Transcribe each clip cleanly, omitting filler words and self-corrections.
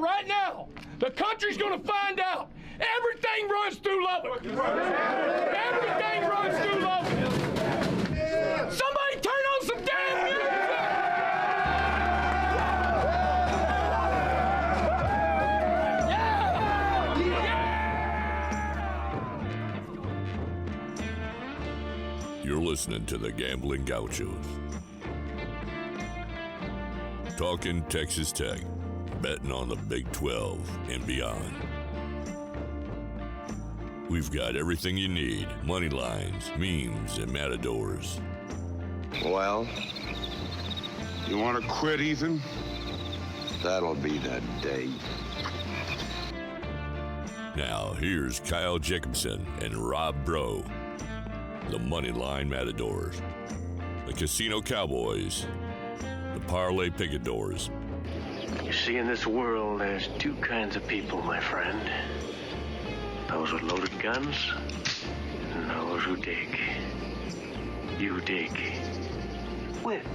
right now. The country's going to find out. Everything runs through Lubbock. Everything runs through Lubbock. Somebody turn on some damn music. You're listening to the Gamblin Gauchos. Talking Texas Tech, betting on the Big 12 and beyond. We've got everything you need, money lines, memes, and matadors. Well, you want to quit, Ethan? That'll be the day. Now, here's Kyle Jacobson and Rob Bro, the Moneyline Matadors, the Casino Cowboys, the Parlay Picadors. You see, in this world, there's two kinds of people, my friend. Those with loaded guns, and those who dig. You dig. With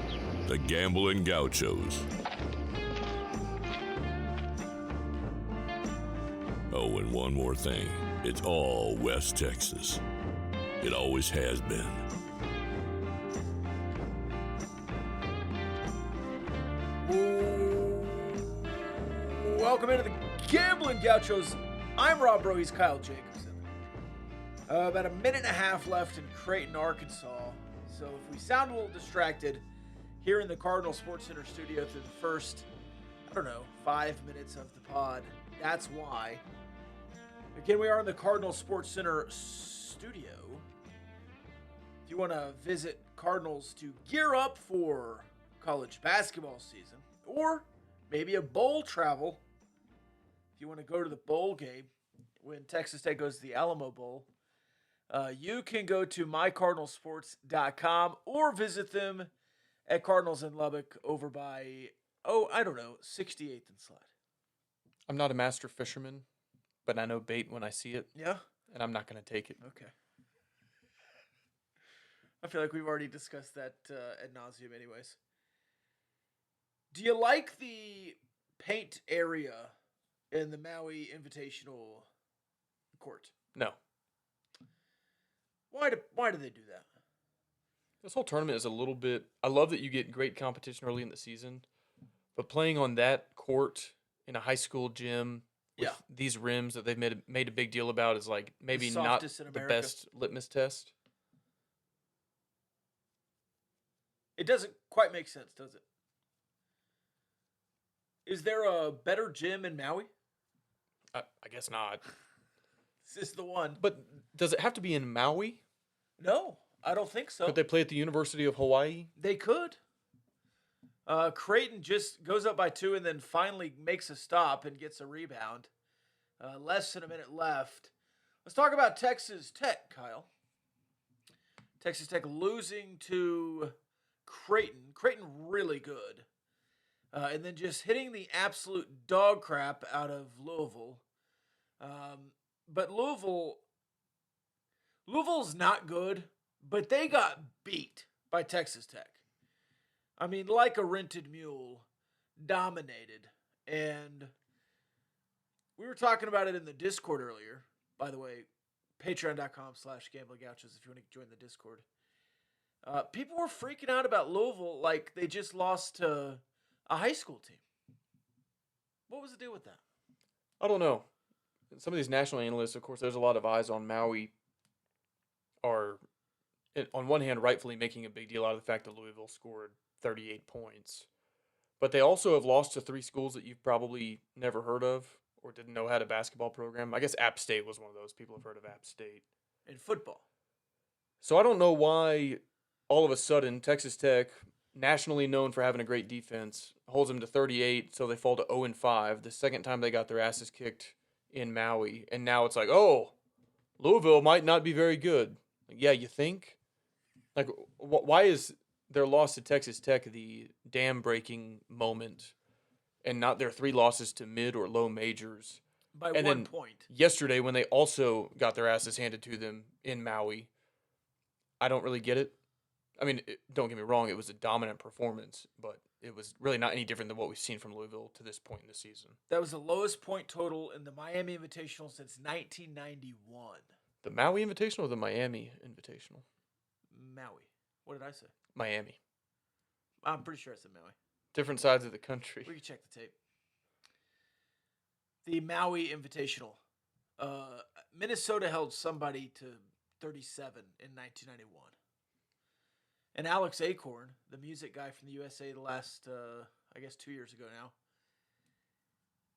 The Gamblin Gauchos. Oh, and one more thing. It's all West Texas. It always has been. Welcome into the Gamblin Gauchos. I'm Rob Bro, he's Kyle Jacobson. About a minute and a half left in Creighton, Arkansas. So if we sound a little distracted here in the Cardinal Sports Center studio through the first, 5 minutes of the pod, that's why. Again, we are in the Cardinal Sports Center studio. If you want to visit Cardinals to gear up for college basketball season, or maybe a bowl travel, if you want to go to the bowl game when Texas Tech goes to the Alamo Bowl, you can go to mycardinalsports.com or visit them at Cardinals in Lubbock over by, 68th and Slide. I'm not a master fisherman, but I know bait when I see it. Yeah? And I'm not going to take it. Okay. I feel like we've already discussed that ad nauseum anyways. Do you like the paint area in the Maui Invitational Court? No. Why do they do that? This whole tournament is a little bit... I love that you get great competition early in the season, but playing on that court in a high school gym with these rims that they've made a big deal about is like maybe not the best litmus test. It doesn't quite make sense, does it? Is there a better gym in Maui? I guess not. This is the one. But does it have to be in Maui? No, I don't think so. Could they play at the University of Hawaii? They could. Creighton just goes up by 2 and then finally makes a stop and gets a rebound. Less than a minute left. Let's talk about Texas Tech, Kyle. Texas Tech losing to Creighton. Creighton really good. And then just hitting the absolute dog crap out of Louisville. But Louisville's not good, but they got beat by Texas Tech. I mean, like a rented mule, dominated. And we were talking about it in the Discord earlier. By the way, patreon.com/GamblingGauchos if you want to join the Discord. People were freaking out about Louisville like they just lost to a high school team. What was the deal with that? I don't know. Some of these national analysts, of course, there's a lot of eyes on Maui, are, on one hand, rightfully making a big deal out of the fact that Louisville scored 38 points. But they also have lost to 3 schools that you've probably never heard of or didn't know had a basketball program. I guess App State was one of those. People have heard of App State. In football. So I don't know why all of a sudden Texas Tech, nationally known for having a great defense, holds them to 38, so they fall to 0-5. The second time they got their asses kicked in Maui. And now it's like, oh, Louisville might not be very good. Like, yeah, you think? Like, why is their loss to Texas Tech the dam-breaking moment and not their 3 losses to mid or low majors? By and 1 point. Yesterday, when they also got their asses handed to them in Maui, I don't really get it. I mean, don't get me wrong, it was a dominant performance, but it was really not any different than what we've seen from Louisville to this point in the season. That was the lowest point total in the Miami Invitational since 1991. The Maui Invitational or the Miami Invitational? Maui. What did I say? Miami. I'm pretty sure I said Maui. Different sides of the country. We can check the tape. The Maui Invitational. Minnesota held somebody to 37 in 1991. And Alex Acorn, the music guy from the USA the last, 2 years ago now,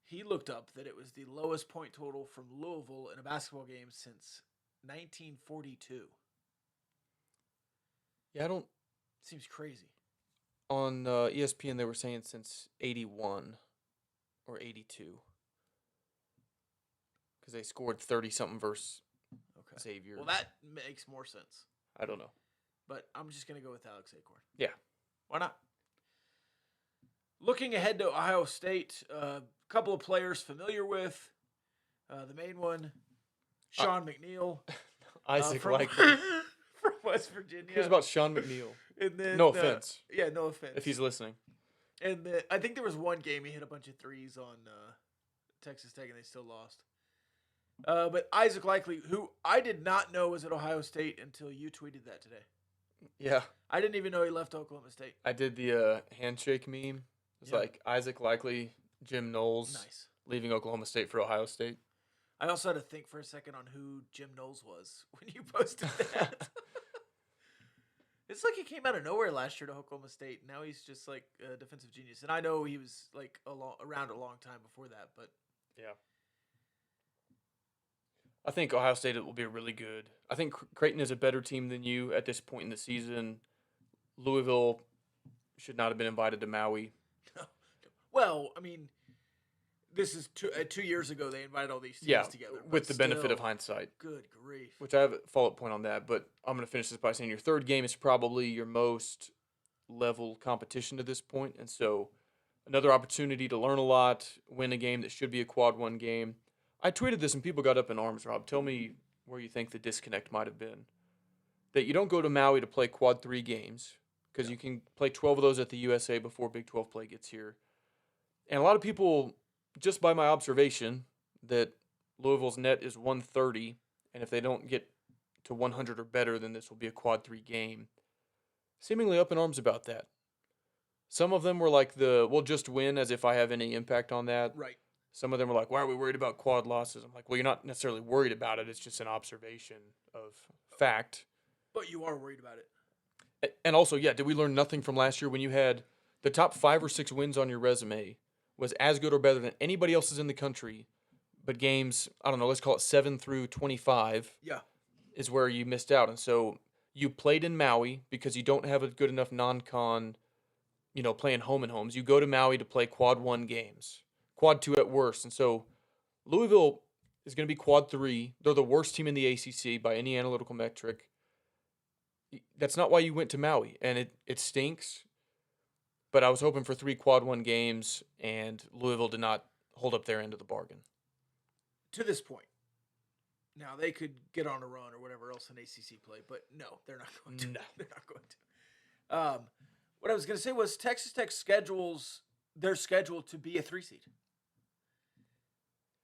he looked up that it was the lowest point total from Louisville in a basketball game since 1942. Yeah, I don't... Seems crazy. On ESPN, they were saying since 81 or 82. Because they scored 30-something versus Xavier. Well, that makes more sense. I don't know. But I'm just going to go with Alex Acorn. Yeah. Why not? Looking ahead to Ohio State, a couple of players familiar with. The main one, Sean McNeil. Isaac from, Likely. from West Virginia. Here's about Sean McNeil. And then, No offense. Yeah, no offense. If he's listening. And I think there was one game he hit a bunch of threes on Texas Tech, and they still lost. But Isaac Likely, who I did not know was at Ohio State until you tweeted that today. Yeah. I didn't even know he left Oklahoma State. I did the handshake meme. It's like Isaac Likely, Jim Knowles leaving Oklahoma State for Ohio State. I also had to think for a second on who Jim Knowles was when you posted that. It's like he came out of nowhere last year to Oklahoma State. Now he's just like a defensive genius. And I know he was like around a long time before that, but yeah. I think Ohio State will be really good. I think Creighton is a better team than you at this point in the season. Louisville should not have been invited to Maui. Well, I mean, this is 2 years ago they invited all these teams together. With the benefit of hindsight. Good grief. Which I have a follow-up point on that, but I'm going to finish this by saying your third game is probably your most level competition to this point, and so another opportunity to learn a lot, win a game that should be a quad one game. I tweeted this and people got up in arms, Rob. Tell me where you think the disconnect might have been. That you don't go to Maui to play quad 3 games because you can play 12 of those at the USA before Big 12 play gets here. And a lot of people, just by my observation, that Louisville's net is 130, and if they don't get to 100 or better, then this will be a quad 3 game. Seemingly up in arms about that. Some of them were like we'll just win as if I have any impact on that. Right. Some of them were like, why are we worried about quad losses? I'm like, well, you're not necessarily worried about it. It's just an observation of fact. But you are worried about it. And also, did we learn nothing from last year when you had the top 5 or 6 wins on your resume was as good or better than anybody else's in the country, but games, I don't know, let's call it 7 through 25 is where you missed out. And so you played in Maui because you don't have a good enough non-con, playing home and homes. You go to Maui to play quad 1 games. Quad 2 at worst. And so Louisville is going to be quad 3. They're the worst team in the ACC by any analytical metric. That's not why you went to Maui, and it stinks. But I was hoping for 3 quad 1 games, and Louisville did not hold up their end of the bargain. To this point. Now, they could get on a run or whatever else in ACC play, but no, they're not going to. No. They're not going to. What I was going to say was Texas Tech they're scheduled to be a 3 seed.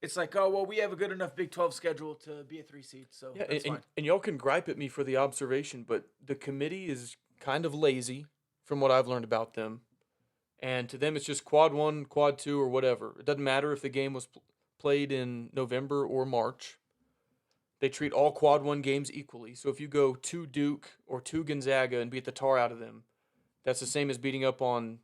It's like, oh, well, we have a good enough Big 12 schedule to be a 3 seed, so that's fine. And y'all can gripe at me for the observation, but the committee is kind of lazy from what I've learned about them. And to them, it's just quad 1, quad 2, or whatever. It doesn't matter if the game was played in November or March. They treat all quad 1 games equally. So if you go to Duke or to Gonzaga and beat the tar out of them, that's the same as beating up on,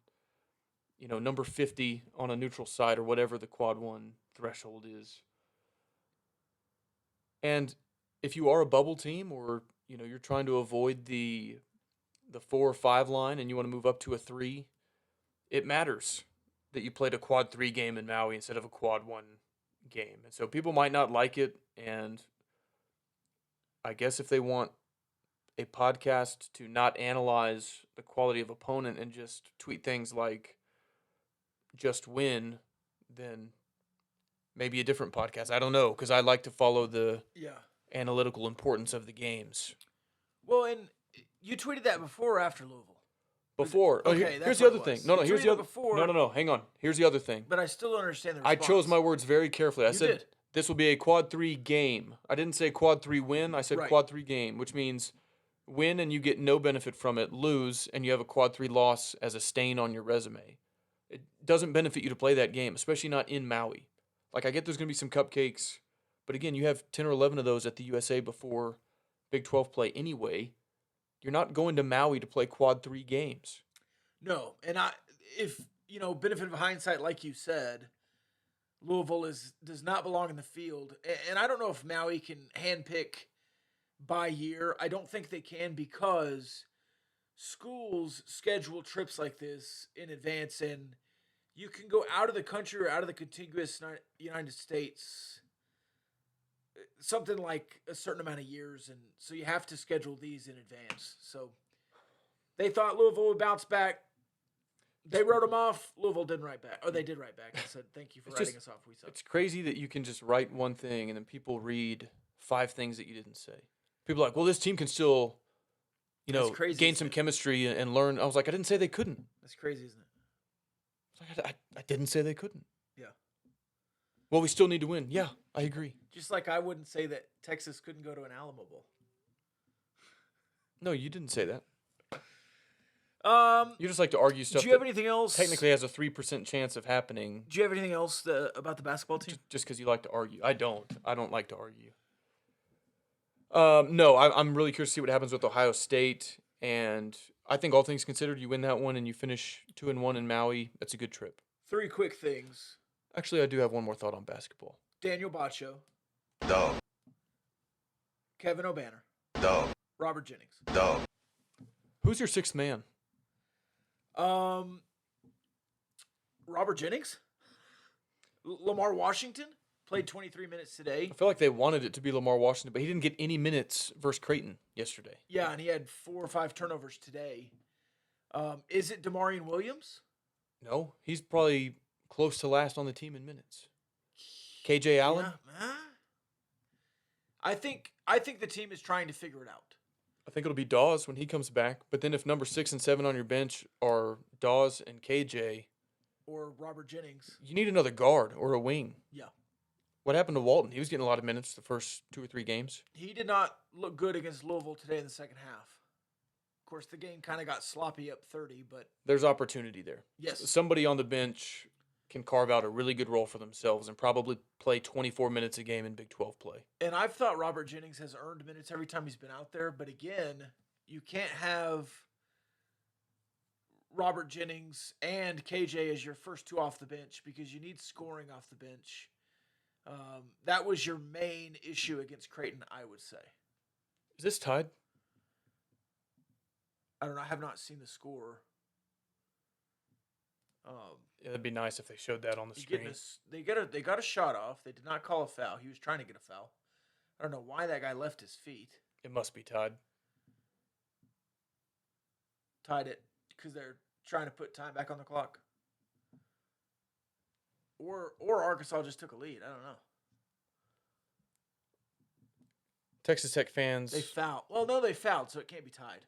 number 50 on a neutral site or whatever the quad 1 threshold is. And if you are a bubble team or, you're trying to avoid the 4 or 5 line and you want to move up to a 3, it matters that you played a quad 3 game in Maui instead of a quad 1 game. And so people might not like it, and I guess if they want a podcast to not analyze the quality of opponent and just tweet things like just win, then maybe a different podcast. I don't know, because I like to follow the analytical importance of the games. Well, and you tweeted that before or after Louisville? Before. Oh, Okay, that's here's the what other it thing. was. No, no, You here's tweeted the it other. before. No. Hang on. Here's the other thing. But I still don't understand the I response. chose my words very carefully. I You said did. this will be a quad 3 game. I didn't say quad 3 win. I said Right. quad 3 game, which means win and you get no benefit from it, lose and you have a quad 3 loss as a stain on your resume. It doesn't benefit you to play that game, especially not in Maui. Like, I get there's going to be some cupcakes, but again, you have 10 or 11 of those at the USA before Big 12 play anyway. You're not going to Maui to play quad 3 games. No, and if benefit of hindsight, like you said, Louisville does not belong in the field, and I don't know if Maui can handpick by year. I don't think they can because schools schedule trips like this in advance, and you can go out of the country or out of the contiguous United States something like a certain amount of years, and so you have to schedule these in advance. So they thought Louisville would bounce back. They wrote them off. Louisville didn't write back. Or they did write back and said, thank you for writing us off. We suck. It's crazy that you can just write one thing and then people read 5 things that you didn't say. People are like, well, this team can still, That's crazy, gain isn't some it? chemistry and learn. I was like, I didn't say they couldn't. That's crazy, isn't it? I was like, I didn't say they couldn't. Yeah. Well, we still need to win. Yeah, I agree. Just like I wouldn't say that Texas couldn't go to an Alamo Bowl. No, you didn't say that. Um, You just like to argue stuff do you have that anything else? technically has a 3% chance of happening Do you have anything else about the basketball team? just because you like to argue. I don't. I don't like to argue. No, I'm really curious to see what happens with Ohio State. And I think all things considered, you win that one and you finish 2-1 in Maui. That's a good trip. 3 quick things. Actually, I do have one more thought on basketball. Daniel Baccio, Dog. Kevin O'Banner, Dog. Robert Jennings. Dog. Who's your 6th man? Robert Jennings, Lamar Washington played 23 minutes today. I feel like they wanted it to be Lamar Washington, but he didn't get any minutes versus Creighton yesterday. Yeah, and he had 4 or 5 turnovers today. Is it Damarian Williams? No, he's probably close to last on the team in minutes. KJ Allen? Yeah, I think the team is trying to figure it out. I think it'll be Dawes when he comes back. But then if number 6 and 7 on your bench are Dawes and KJ, Or Robert Jennings. you need another guard or a wing. Yeah. What happened to Walton? He was getting a lot of minutes the first 2 or 3 games. He did not look good against Louisville today in the second half. Of course, the game kind of got sloppy up 30, but There's opportunity there. yes. Somebody on the bench can carve out a really good role for themselves and probably play 24 minutes a game in Big 12 play. And I've thought Robert Jennings has earned minutes every time he's been out there, but again, you can't have Robert Jennings and KJ as your first 2 off the bench because you need scoring off the bench. That was your main issue against Creighton, I would say. Is this tied? I don't know. I have not seen the score. Yeah, that'd be nice if they showed that on the You screen. get they got a shot off. They did not call a foul. He was trying to get a foul. I don't know why that guy left his feet. It must be tied. Tied it because they're trying to put time back on the clock. Or Arkansas just took a lead. I don't know. Texas Tech fans, They fouled. Well, no, they fouled, so it can't be tied.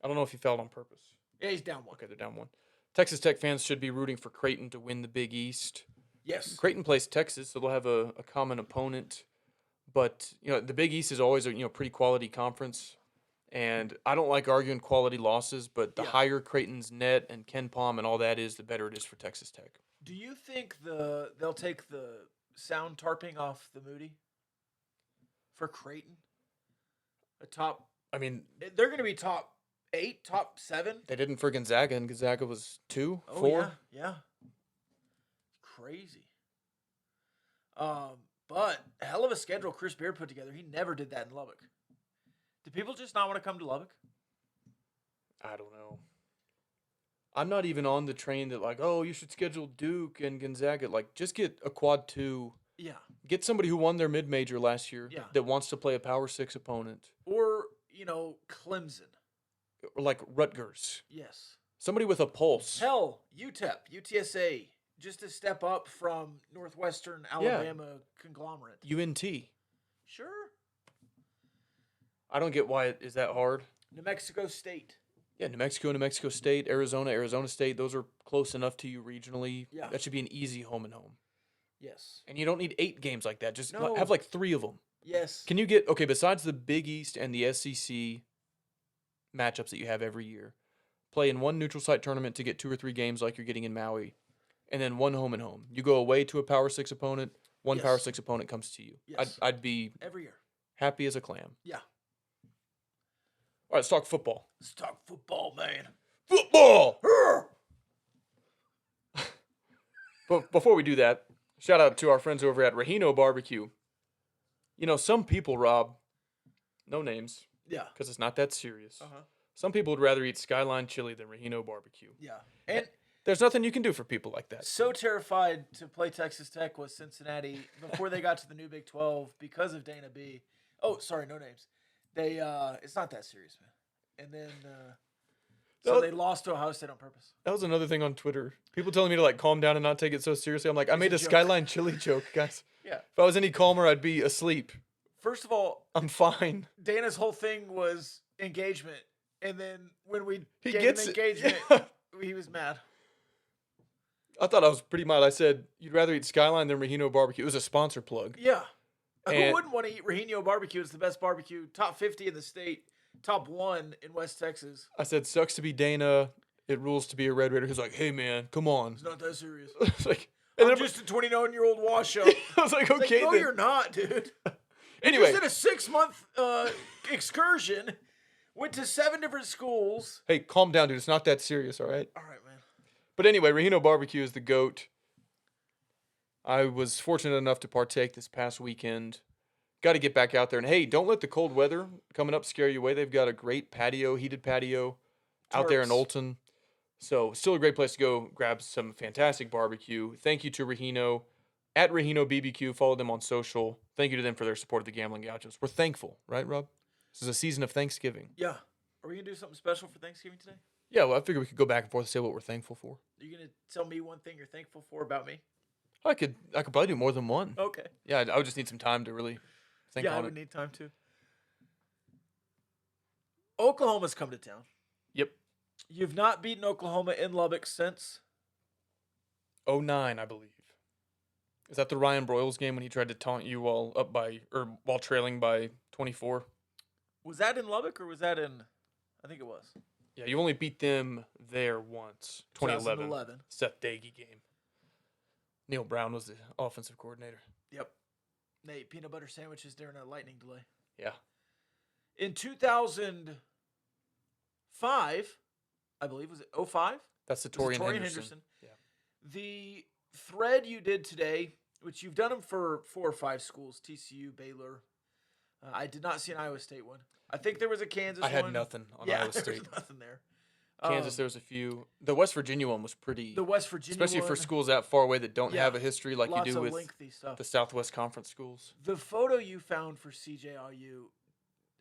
I don't know if he fouled on purpose. Yeah, he's down 1. Okay, they're down 1. Texas Tech fans should be rooting for Creighton to win the Big East. Yes. Creighton plays Texas, so they'll have a common opponent. But, the Big East is always a pretty quality conference. And I don't like arguing quality losses, but the Yeah. higher Creighton's net and Ken Palm and all that is, the better it is for Texas Tech. Do you think they'll take the sound tarping off the Moody for Creighton? I mean, They're going to be top 8, top 7. they didn't for Gonzaga, and Gonzaga was 2, Oh 4. yeah. Crazy. But hell of a schedule Chris Beard put together. He never did that in Lubbock. Do people just not want to come to Lubbock? I don't know. I'm not even on the train that like, oh, you should schedule Duke and Gonzaga. Like, just get a quad 2. Yeah. Get somebody who won their mid-major last year Yeah. that wants to play a Power 6 opponent. Or, Clemson. Or like Rutgers. Yes. Somebody with a pulse. Hell, UTEP, UTSA, just a step up from Northwestern Alabama conglomerate. UNT. Sure. I don't get why it is that hard. New Mexico State. Yeah, New Mexico State, Arizona State. Those are close enough to you regionally. Yeah. That should be an easy home and home. Yes. And you don't need 8 games like that. Just No. have like 3 of them. Yes. Can you get, okay, besides the Big East and the SEC matchups that you have every year, play in one neutral site tournament to get 2 or 3 games like you're getting in Maui, and then one home and home. You go away to a Power 6 opponent, one Power 6 opponent comes to you. Yes. I'd be Every year. happy as a clam. Yeah. All right, let's talk football. Let's talk football, man. Football! But before we do that, shout out to our friends over at Rahino Barbecue. You know, some people, Rob, no names, Yeah. because it's not that serious. Uh-huh. Some people would rather eat Skyline chili than Rahino Barbecue. Yeah. And There's nothing you can do for people like that. so terrified to play Texas Tech was Cincinnati before they got to the new Big 12 because of Dana B. Oh, sorry, no names. They it's not that serious, man. And then so they lost to Ohio State on purpose. That was another thing on Twitter. People telling me to like calm down and not take it so seriously. I'm like, I made a joke. Skyline chili joke, guys. Yeah. If I was any calmer, I'd be asleep. First of all, I'm fine. Dana's whole thing was engagement, and then when we He gave gets him it. engagement, Yeah. he was mad. I thought I was pretty mild. I said, you'd rather eat Skyline than Rahino Barbecue. It was a sponsor plug. Yeah. Who And- wouldn't want to eat Rahino Barbecue? It's the best barbecue, top 50 in the state, top 1 in West Texas. I said, sucks to be Dana. It rules to be a Red Raider. He's like, hey, man, come on. It's not that serious. It's like, and I'm then just a 29-year-old washout. I was like, It's okay, like, no, then. you're not, dude. Anyway, Just did a 6-month excursion, went to 7 different schools. hey, calm down, dude. It's not that serious, all right? All right, man. But anyway, Rahino Barbecue is the GOAT. I was fortunate enough to partake this past weekend. Got to get back out there. And hey, don't let the cold weather coming up scare you away. They've got a great patio, heated patio out there in Turks. Olton. So still a great place to go grab some fantastic barbecue. Thank you to Rahino at Rahino BBQ. Follow them on social. Thank you to them for their support of the Gambling Gauchos. We're thankful, right, Rob? This is a season of Thanksgiving. Yeah. Are we going to do something special for Thanksgiving today? Yeah, well, I figured we could go back and forth and say what we're thankful for. Are you going to tell me one thing you're thankful for about me? I could probably do more than one. Okay. Yeah, I would just need some time to really think Yeah, I on would it. need time too. Oklahoma's come to town. Yep. You've not beaten Oklahoma in Lubbock since. 09, I believe. Is that the Ryan Broyles game when he tried to taunt you while while trailing by 24? Was that in Lubbock or was that in? I think it was. Yeah, you only beat them there once. 2011. 2011. Seth Dagey game. Neil Brown was the offensive coordinator. Yep. They ate peanut butter sandwiches during a lightning delay. Yeah. In 2005, I believe, was it 05? That's the Was it Torian Henderson. Yeah. The thread you did today, which you've done them for 4 or 5 schools, TCU, Baylor. I did not see an Iowa State one. I think there was a Kansas I one. had nothing on Iowa there State. was nothing there. Kansas, there was a few. The West Virginia one was pretty. The West Virginia especially for one, schools that far away that don't Yeah. have a history like you lots do of with lengthy stuff. the Southwest Conference schools. The photo you found for CJIU,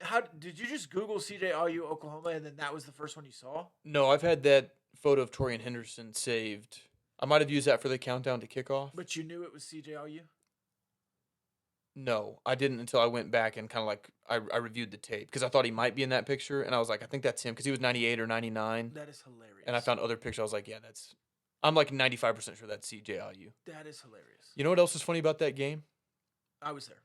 how did you just Google CJIU Oklahoma and then that was the first one you saw? No, I've had that photo of Torian Henderson saved. I might have used that for the countdown to kickoff. But you knew it was CJIU? No, I didn't until I went back and kind of like I reviewed the tape because I thought he might be in that picture, and I was like, I think that's him because he was 98 or 99. That is hilarious. And I found other pictures. I was like, yeah, that's. I'm like 95% sure that's CJIU. That is hilarious. You know what else is funny about that game? I was there.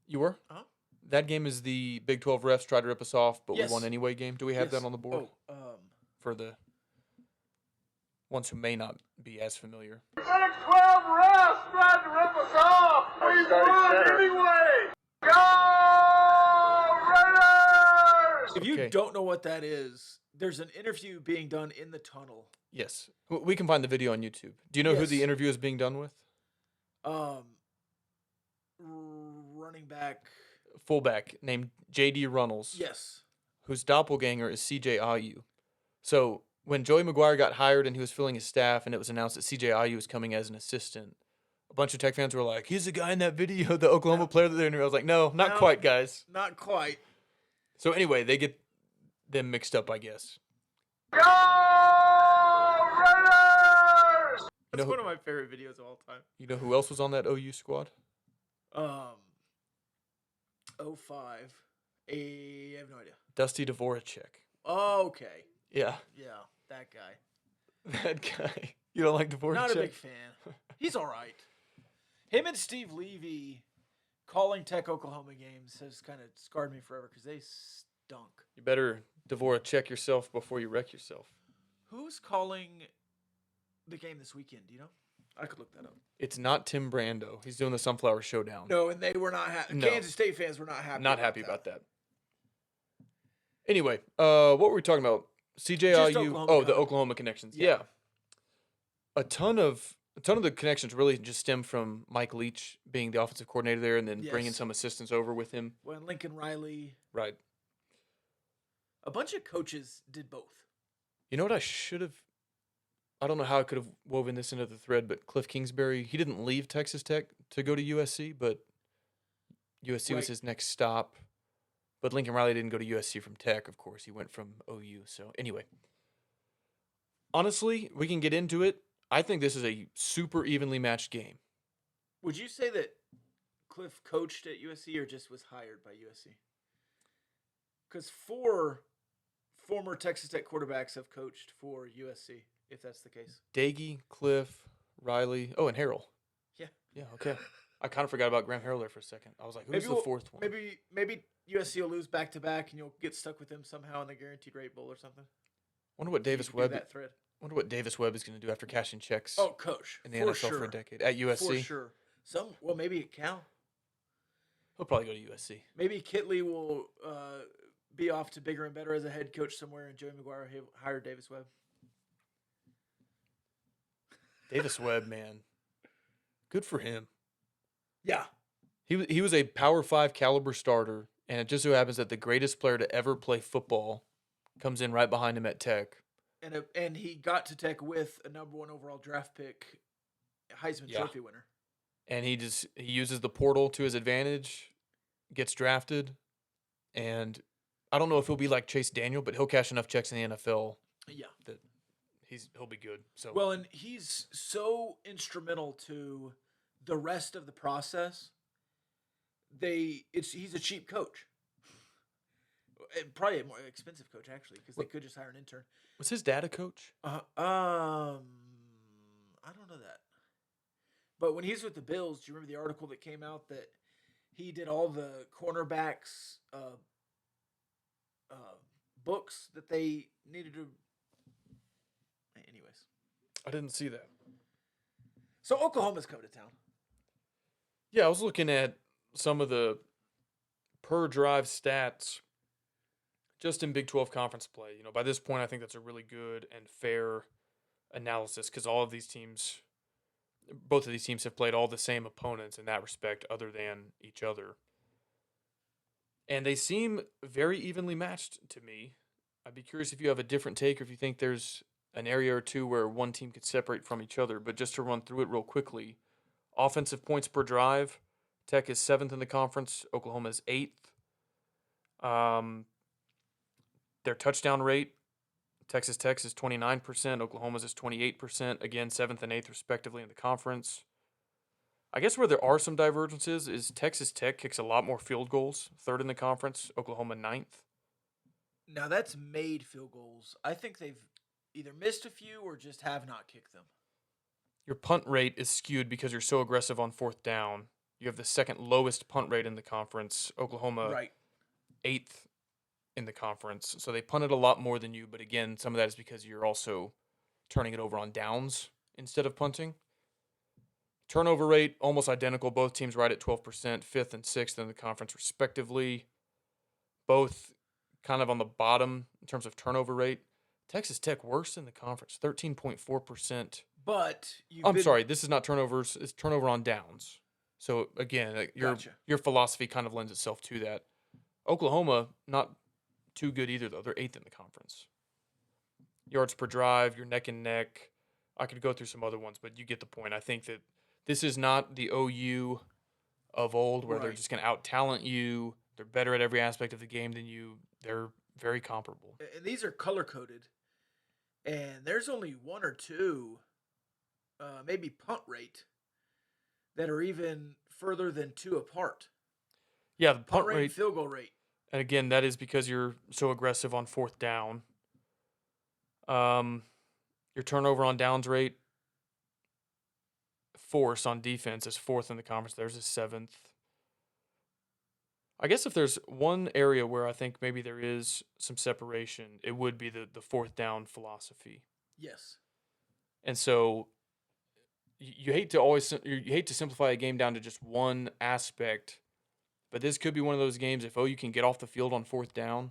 You were? Huh? That game is the Big 12 refs tried to rip us off, but Yes. we won anyway game. Do we have Yes. that on the board Oh, for the ones who may not be as familiar? Big 12 refs tried to rip us off. We won anyway. Go Raiders! if you Okay. don't know what that is, there's an interview being done in the tunnel. Yes. We can find the video on YouTube. Do you know who Yes. the interview is being done with? Running back. Fullback named J.D. Runnels. Yes. Whose doppelganger is C.J. Ayu. So when Joey McGuire got hired and he was filling his staff and it was announced that C.J. Ayu was coming as an assistant, a bunch of Tech fans were like, he's the guy in that video, the Oklahoma player that they interviewed. I was like, no, not No. quite, guys. Not quite. So anyway, they get them mixed up, I guess. Go Raiders! You That's know, one of my favorite videos of all time. you know who else was on that OU squad? 05. I have no idea. Dusty Dvoracek. Okay. Yeah, that guy. that guy. You don't like Dvorak? Not a big fan. He's all right. Him and Steve Levy calling Tech Oklahoma games has kind of scarred me forever because they stunk. You better, Dvorak, check yourself before you wreck yourself. Who's calling the game this weekend? Do you know? I could look that up. It's not Tim Brando. He's doing the Sunflower Showdown. No, and they were not happy. No. Kansas State fans were not happy. Not happy about that. Anyway, what were we talking about? CJIU. Oh, the Oklahoma connections. Yeah. A ton of the connections really just stem from Mike Leach being the offensive coordinator there, and then bringing some assistants over with him. Well, Lincoln Riley. Right. A bunch of coaches did both. You know what I should have? I don't know how I could have woven this into the thread, but Cliff Kingsbury, he didn't leave Texas Tech to go to USC, but USC was his next stop. But Lincoln Riley didn't go to USC from Tech, of course. He went from OU. So anyway, honestly, we can get into it. I think this is a super evenly matched game. Would you say that Cliff coached at USC or just was hired by USC? Because 4 former Texas Tech quarterbacks have coached for USC, if that's the case. Daggy, Cliff, Riley. Oh, and Harrell. Yeah. Yeah, okay. I kind of forgot about Graham Harrell there for a second. I was like, who's the fourth one? Maybe USC will lose back-to-back and you'll get stuck with them somehow in the Guaranteed Rate Bowl or something. Wonder what Davis Webb is going to do after cashing checks. Oh, coach. In the NFL for a decade. At USC? For sure. Maybe at Cal. He'll probably go to USC. Maybe Kitley will be off to bigger and better as a head coach somewhere, and Joey McGuire hired Davis Webb. Davis Webb, man. Good for him. Yeah. He was a Power 5 caliber starter, and it just so happens that the greatest player to ever play football comes in right behind him at Tech. And he got to Tech with a number 1 overall draft pick, Heisman Trophy winner. And he uses the portal to his advantage, gets drafted, and I don't know if he'll be like Chase Daniel, but he'll cash enough checks in the NFL. Yeah. That he'll be good. So well, and he's so instrumental to the rest of the process. He's a cheap coach. Probably a more expensive coach, actually, because they could just hire an intern. Was his dad a coach? I don't know that. But when he's with the Bills, do you remember the article that came out that he did all the cornerbacks books that they needed to... Anyways. I didn't see that. So Oklahoma's come to town. Yeah, I was looking at some of the per drive stats just in Big 12 conference play. You know, by this point, I think that's a really good and fair analysis because both of these teams have played all the same opponents in that respect other than each other. And they seem very evenly matched to me. I'd be curious if you have a different take or if you think there's an area or two where one team could separate from each other. But just to run through it real quickly, offensive points per drive, Tech is 7th in the conference. Oklahoma is 8th. Their touchdown rate, Texas Tech's is 29%. Oklahoma's is 28%. Again, 7th and 8th respectively in the conference. I guess where there are some divergences is Texas Tech kicks a lot more field goals, 3rd in the conference. Oklahoma 9th. Now that's made field goals. I think they've either missed a few or just have not kicked them. Your punt rate is skewed because you're so aggressive on 4th down. You have the 2nd lowest punt rate in the conference. Oklahoma 8th in the conference. So they punted a lot more than you, but again, some of that is because you're also turning it over on downs instead of punting. Turnover rate, almost identical. Both teams right at 12%, 5th and 6th in the conference respectively. Both kind of on the bottom in terms of turnover rate. Texas Tech worse in the conference, 13.4%. But sorry, this is not turnovers, it's turnover on downs. So again, your philosophy kind of lends itself to that. Oklahoma, not too good either, though. They're 8th in the conference. Yards per drive, you're neck and neck. I could go through some other ones, but you get the point. I think that this is not the OU of old where they're just going to out-talent you. They're better at every aspect of the game than you. They're very comparable. And these are color-coded. And there's only 1 or 2, maybe punt rate, that are even further than 2 apart. Yeah, the punt rate, and field goal rate. And again, that is because you're so aggressive on 4th down. Your turnover on downs rate, force on defense is 4th in the conference. There's a 7th. I guess if there's one area where I think maybe there is some separation, it would be the 4th down philosophy. Yes. And so you hate to simplify a game down to just one aspect, but this could be one of those games if OU can get off the field on 4th down,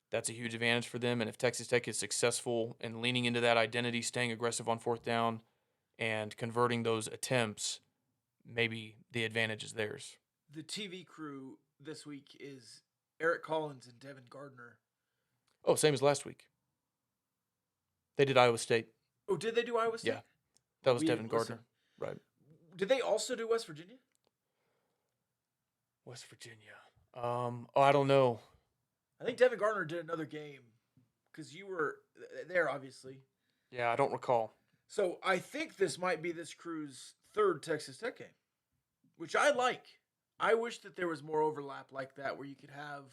that's a huge advantage for them. And if Texas Tech is successful in leaning into that identity, staying aggressive on 4th down, and converting those attempts, maybe the advantage is theirs. The TV crew this week is Eric Collins and Devin Gardner. Oh, same as last week. They did Iowa State. Oh, did they do Iowa State? Yeah. That was We Devin didn't listen. Gardner. Right. Did they also do West Virginia? West Virginia. I don't know. I think Devin Gardner did another game because you were there, obviously. Yeah, I don't recall. So I think this might be this crew's 3rd Texas Tech game, which I like. I wish that there was more overlap like that where you could have,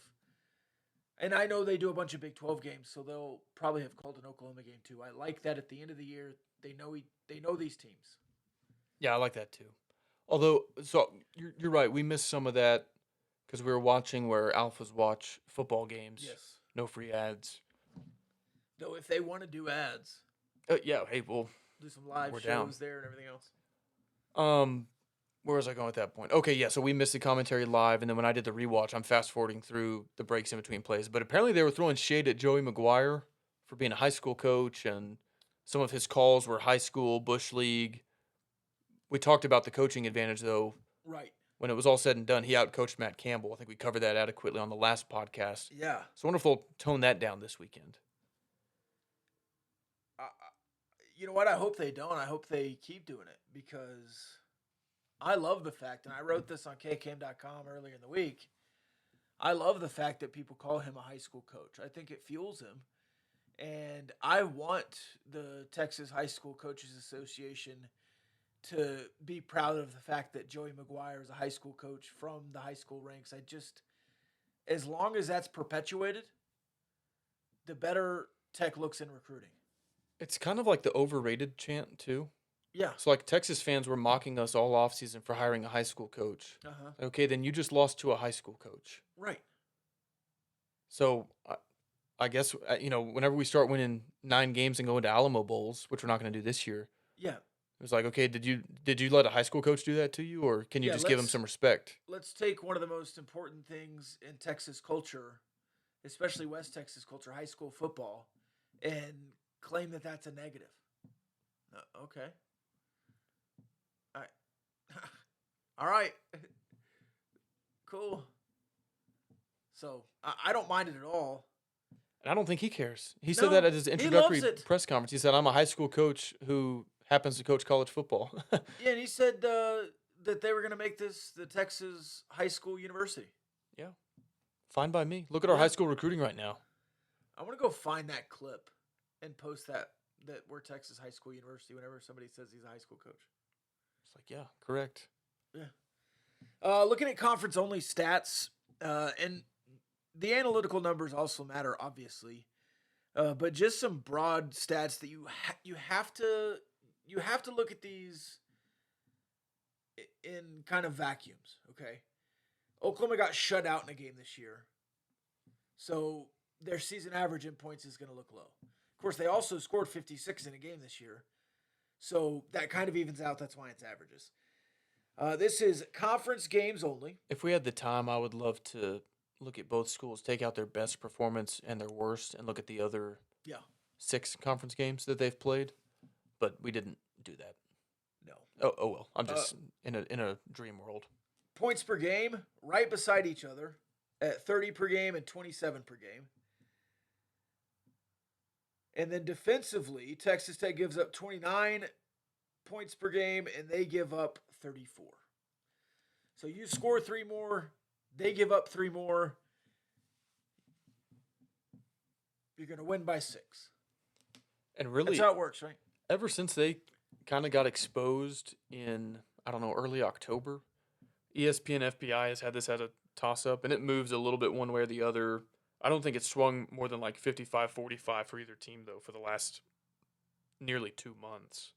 and I know they do a bunch of Big 12 games, so they'll probably have called an Oklahoma game too. I like that at the end of the year, they know these teams. Yeah, I like that too. Although, so you're right. We missed some of that because we were watching where alphas watch football games. Yes. No free ads. Though if they want to do ads, Yeah. Hey, well, do some live We're shows down. there and everything else. where was I going at that point? Okay, yeah. So we missed the commentary live, and then when I did the rewatch, I'm fast forwarding through the breaks in between plays. But apparently, they were throwing shade at Joey McGuire for being a high school coach, and some of his calls were high school, Bush League. We talked about the coaching advantage, though. Right. When it was all said and done, he outcoached Matt Campbell. I think we covered that adequately on the last podcast. Yeah. So I wonder if they'll tone that down this weekend. You know what? I hope they don't. I hope they keep doing it because I love the fact, and I wrote this on KCAM.com earlier in the week. I love the fact that people call him a high school coach. I think it fuels him. And I want the Texas High School Coaches Association to be proud of the fact that Joey McGuire is a high school coach from the high school ranks. As long as that's perpetuated, the better Tech looks in recruiting. It's kind of like the overrated chant, too. Yeah. So, like, Texas fans were mocking us all offseason for hiring a high school coach. Uh-huh. Okay, then you just lost to a high school coach. Right. So, I guess, whenever we start winning 9 games and going to Alamo Bowls, which we're not going to do this year, Yeah. it was like, okay, did you let a high school coach do that to you, or can you Yeah, just give him some respect? Let's take one of the most important things in Texas culture, especially West Texas culture, high school football, and claim that that's a negative. Okay. All right. All right. Cool. So I don't mind it at all. And I don't think he cares. He No, said that at his he introductory loves it. press conference. He said, I'm a high school coach who happens to coach college football. Yeah, and he said that they were going to make this the Texas high school university. Yeah. Fine by me. Look at our Yeah. high school recruiting right now. I want to go find that clip and post that we're Texas high school university whenever somebody says he's a high school coach. It's like, yeah, correct. Yeah. Looking at conference only stats, and the analytical numbers also matter, obviously. But just some broad stats that you have to look at these in kind of vacuums. Okay, Oklahoma got shut out in a game this year, so their season average in points is going to look low. Of course, they also scored 56 in a game this year, so that kind of evens out. That's why it's averages. This is conference games only. If we had the time, I would love to look at both schools, take out their best performance and their worst, and look at the other 6 conference games that they've played. But we didn't do that. No. Oh well. I'm just in a dream world. Points per game, right beside each other, at 30 per game and 27 per game. And then defensively, Texas Tech gives up 29 points per game, and they give up 34. So you score 3 more, they give up 3 more. You're going to win by 6. And really, That's how it works, right? ever since they kind of got exposed in, I don't know, early October, ESPN FPI has had this as a toss-up, and it moves a little bit one way or the other. I don't think it's swung more than like 55-45 for either team, though, for the last nearly 2 months.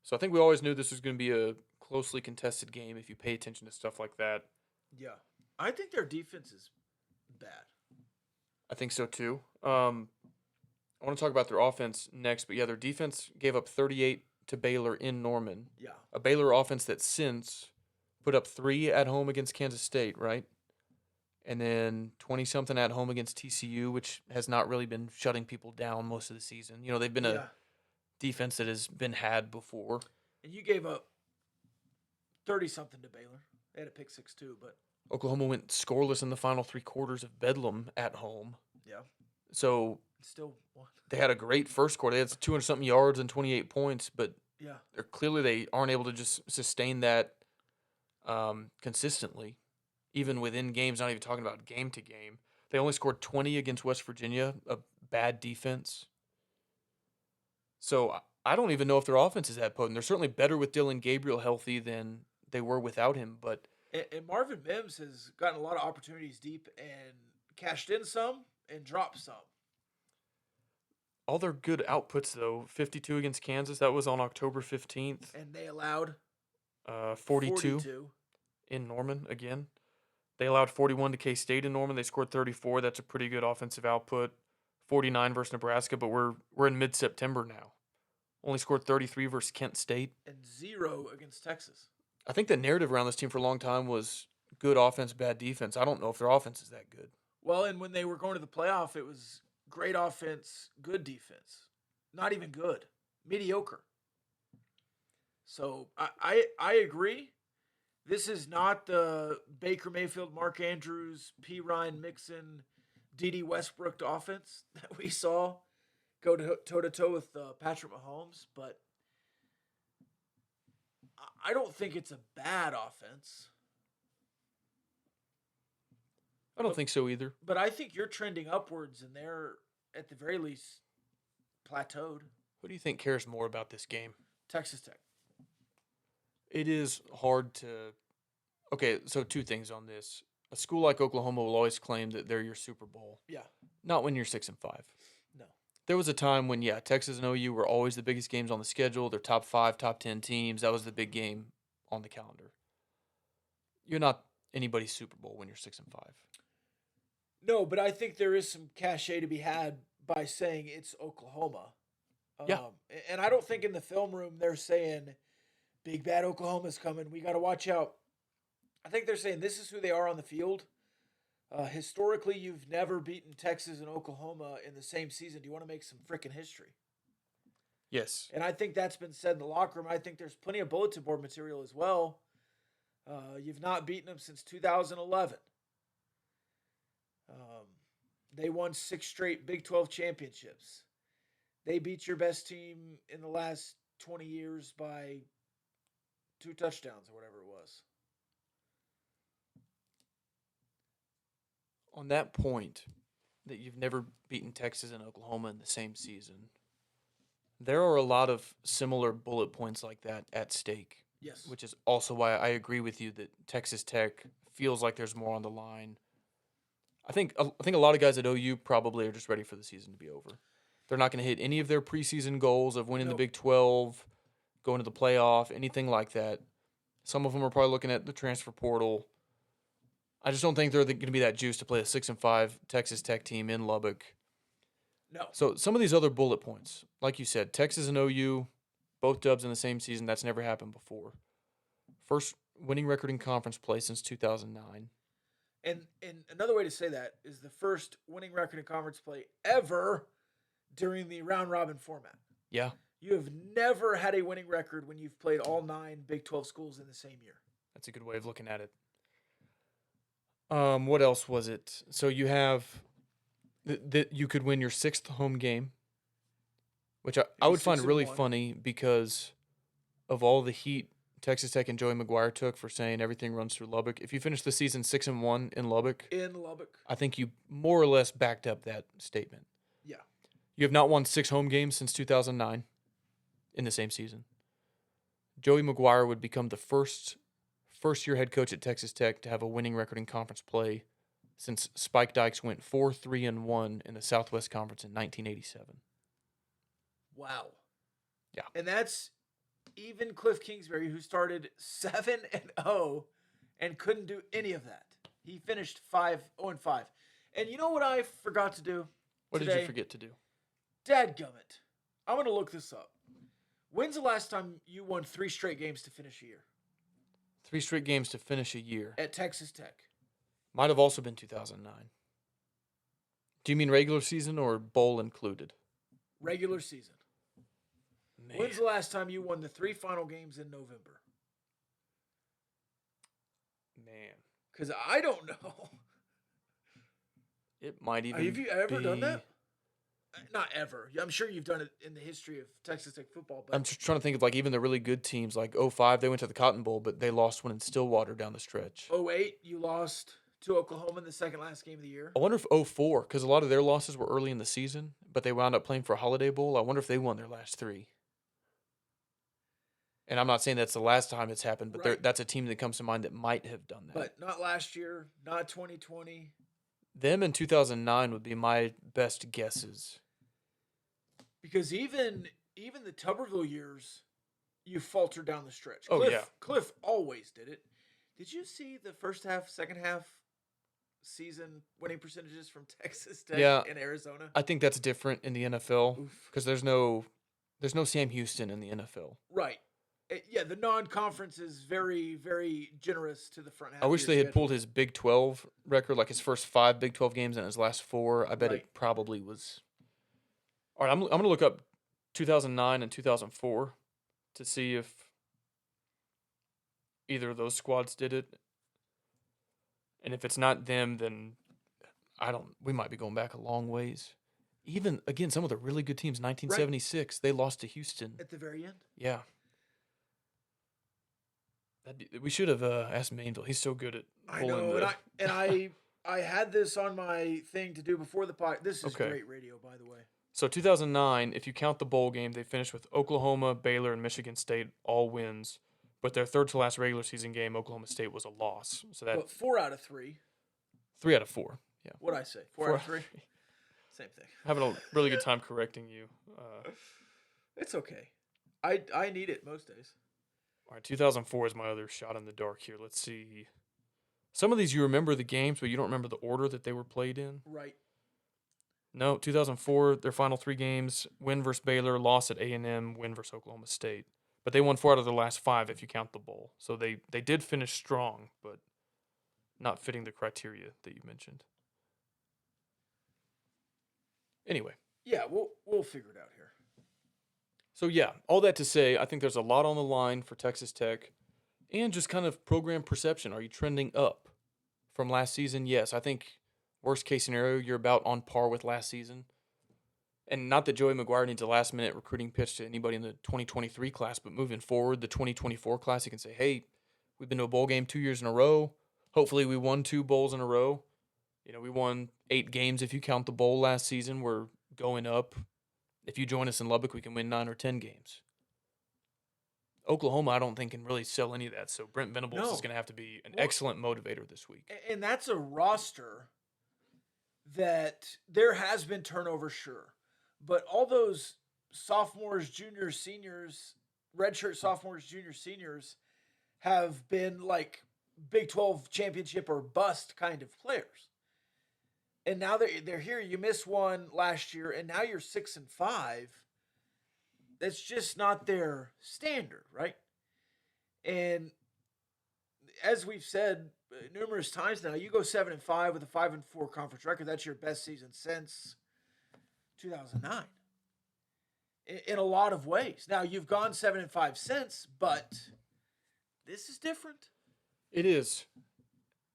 So I think we always knew this was going to be a closely contested game if you pay attention to stuff like that. Yeah. I think their defense is bad. I think so, too. I want to talk about their offense next, but yeah, their defense gave up 38 to Baylor in Norman. Yeah. A Baylor offense that since put up 3 at home against Kansas State, right? And then 20-something at home against TCU, which has not really been shutting people down most of the season. You know, they've been a defense that has been had before. And you gave up 30-something to Baylor. They had a pick 6 too, but Oklahoma went scoreless in the final 3 quarters of Bedlam at home. yeah. So Still won. they had a great first quarter. They had 200-something yards and 28 points, but Yeah. clearly they aren't able to just sustain that consistently, even within games, not even talking about game to game. They only scored 20 against West Virginia, a bad defense. So I don't even know if their offense is that potent. They're certainly better with Dylan Gabriel healthy than they were without him, but And Marvin Mims has gotten a lot of opportunities deep and cashed in some and dropped some. all their good outputs, though, 52 against Kansas, that was on October 15th. And they allowed 42 in Norman again. They allowed 41 to K-State in Norman. They scored 34. That's a pretty good offensive output. 49 versus Nebraska, but we're in mid-September now. Only scored 33 versus Kent State. And 0 against Texas. I think the narrative around this team for a long time was good offense, bad defense. I don't know if their offense is that good. Well, and when they were going to the playoff, it was great offense, good defense. Not even good. Mediocre. So I agree. This is not the Baker Mayfield, Mark Andrews, P. Ryan Mixon, D.D. Westbrook offense that we saw go toe-to-toe with Patrick Mahomes, but I don't think it's a bad offense. I don't think so either. But I think you're trending upwards, and they're, at the very least, plateaued. Who do you think cares more about this game? Texas Tech. It is hard to... Okay, so 2 things on this. A school like Oklahoma will always claim that they're your Super Bowl. Yeah. Not when you're 6-5. No. There was a time when, Texas and OU were always the biggest games on the schedule. They're top 5, top 10 teams. That was the big game on the calendar. You're not anybody's Super Bowl when you're 6-5. No, but I think there is some cachet to be had by saying it's Oklahoma. Yeah. And I don't think in the film room they're saying, big bad Oklahoma's coming. We got to watch out. I think they're saying this is who they are on the field. Historically, you've never beaten Texas and Oklahoma in the same season. Do you want to make some freaking history? Yes. And I think that's been said in the locker room. I think there's plenty of bulletin board material as well. You've not beaten them since 2011. They won 6 straight Big 12 championships. They beat your best team in the last 20 years by 2 touchdowns or whatever it was. On that point, that you've never beaten Texas and Oklahoma in the same season, there are a lot of similar bullet points like that at stake. Yes. Which is also why I agree with you that Texas Tech feels like there's more on the line. I think a lot of guys at OU probably are just ready for the season to be over. They're not going to hit any of their preseason goals of winning the Big 12, going to the playoff, anything like that. Some of them are probably looking at the transfer portal. I just don't think they're going to be that juice to play a 6-5 Texas Tech team in Lubbock. No. So some of these other bullet points, like you said, Texas and OU, both dubs in the same season. That's never happened before. First winning record in conference play since 2009. And another way to say that is the first winning record in conference play ever during the round-robin format. Yeah. You have never had a winning record when you've played all 9 Big 12 schools in the same year. That's a good way of looking at it. What else was it? So you have that you could win your 6th home game, which I would find really 6-1. funny because of all the heat Texas Tech and Joey McGuire took for saying everything runs through Lubbock. If you finish the season 6-1 in Lubbock, I think you more or less backed up that statement. Yeah. You have not won 6 home games since 2009 in the same season. Joey McGuire would become the first-year head coach at Texas Tech to have a winning record in conference play since Spike Dykes went 4-3-1 in the Southwest Conference in 1987. Wow. Yeah. And that's even Cliff Kingsbury, who started 7-0 and couldn't do any of that. He finished 0-5. And you know what I forgot to do What today? did you forget to do? Dadgummit. I'm going to look this up. When's the last time you won 3 straight games to finish a year? 3 straight games to finish a year. At Texas Tech. Might have also been 2009. Do you mean regular season or bowl included? Regular season. Man. When's the last time you won the 3 final games in November? Man. Because I don't know. It might even Have you ever done be- that? Not ever. I'm sure you've done it in the history of Texas Tech football. But I'm just trying to think of like even the really good teams like 05, they went to the Cotton Bowl, but they lost one in Stillwater down the stretch. 08, you lost to Oklahoma in the second last game of the year. I wonder if 04, because a lot of their losses were early in the season, but they wound up playing for a Holiday Bowl. I wonder if they won their last 3. And I'm not saying that's the last time it's happened, but Right. that's a team that comes to mind that might have done that. But not last year, not 2020. Them in 2009 would be my best guesses. Because even the Tuberville years, you faltered down the stretch. Oh, Cliff, yeah. Cliff always did it. Did you see the first half, second half season winning percentages from Texas Tech Yeah. and Arizona? I think that's different in the NFL Oof. because there's no Sam Houston in the NFL. Right. Yeah, the non-conference is very, very generous to the front half. I of wish your they had schedule. pulled his Big 12 record, like his first 5 Big 12 games and his last 4. I bet Right. it probably was. All right, I'm going to look up 2009 and 2004 to see if either of those squads did it. And if it's not them, then we might be going back a long ways. Even, again, some of the really good teams, 1976, they lost to Houston. At the very end? Yeah. We should have asked Mainville. He's so good at I pulling know, the... and I had this on my thing to do before the pod. This is Okay. great radio, by the way. So 2009, if you count the bowl game, they finished with Oklahoma, Baylor, and Michigan State all wins. But their third to last regular season game, Oklahoma State, was a loss. So that But 4 out of 3. 3 out of 4. Yeah. What'd I say? 4 out of 3? Same thing. Having a really good time correcting you. It's okay. I need it most days. All right, 2004 is my other shot in the dark here. Let's see. Some of these you remember the games, but you don't remember the order that they were played in. Right. No, 2004, their final 3 games, win versus Baylor, loss at A&M, win versus Oklahoma State. But they won 4 out of their last 5 if you count the bowl. So they did finish strong, but not fitting the criteria that you mentioned. Anyway. Yeah, we'll figure it out here. So yeah, all that to say, I think there's a lot on the line for Texas Tech and just kind of program perception. Are you trending up from last season? Yes, I think worst case scenario, you're about on par with last season. And not that Joey McGuire needs a last-minute recruiting pitch to anybody in the 2023 class, but moving forward, the 2024 class, you can say, hey, we've been to a bowl game 2 years in a row. Hopefully we won 2 bowls in a row. You know, we won 8 games if you count the bowl last season. We're going up. If you join us in Lubbock, we can win 9 or 10 games. Oklahoma, I don't think, can really sell any of that. So Brent Venables No. is going to have to be an excellent motivator this week. And that's a roster that there has been turnover, sure. But all those sophomores, juniors, seniors, redshirt sophomores, juniors, seniors have been like Big 12 championship or bust kind of players. And now they're here. You missed one last year, and now you're 6-5. That's just not their standard, right? And as we've said numerous times now, you go 7-5 with a 5-4 conference record. That's your best season since 2009. In a lot of ways. Now you've gone 7-5 since, but this is different. It is.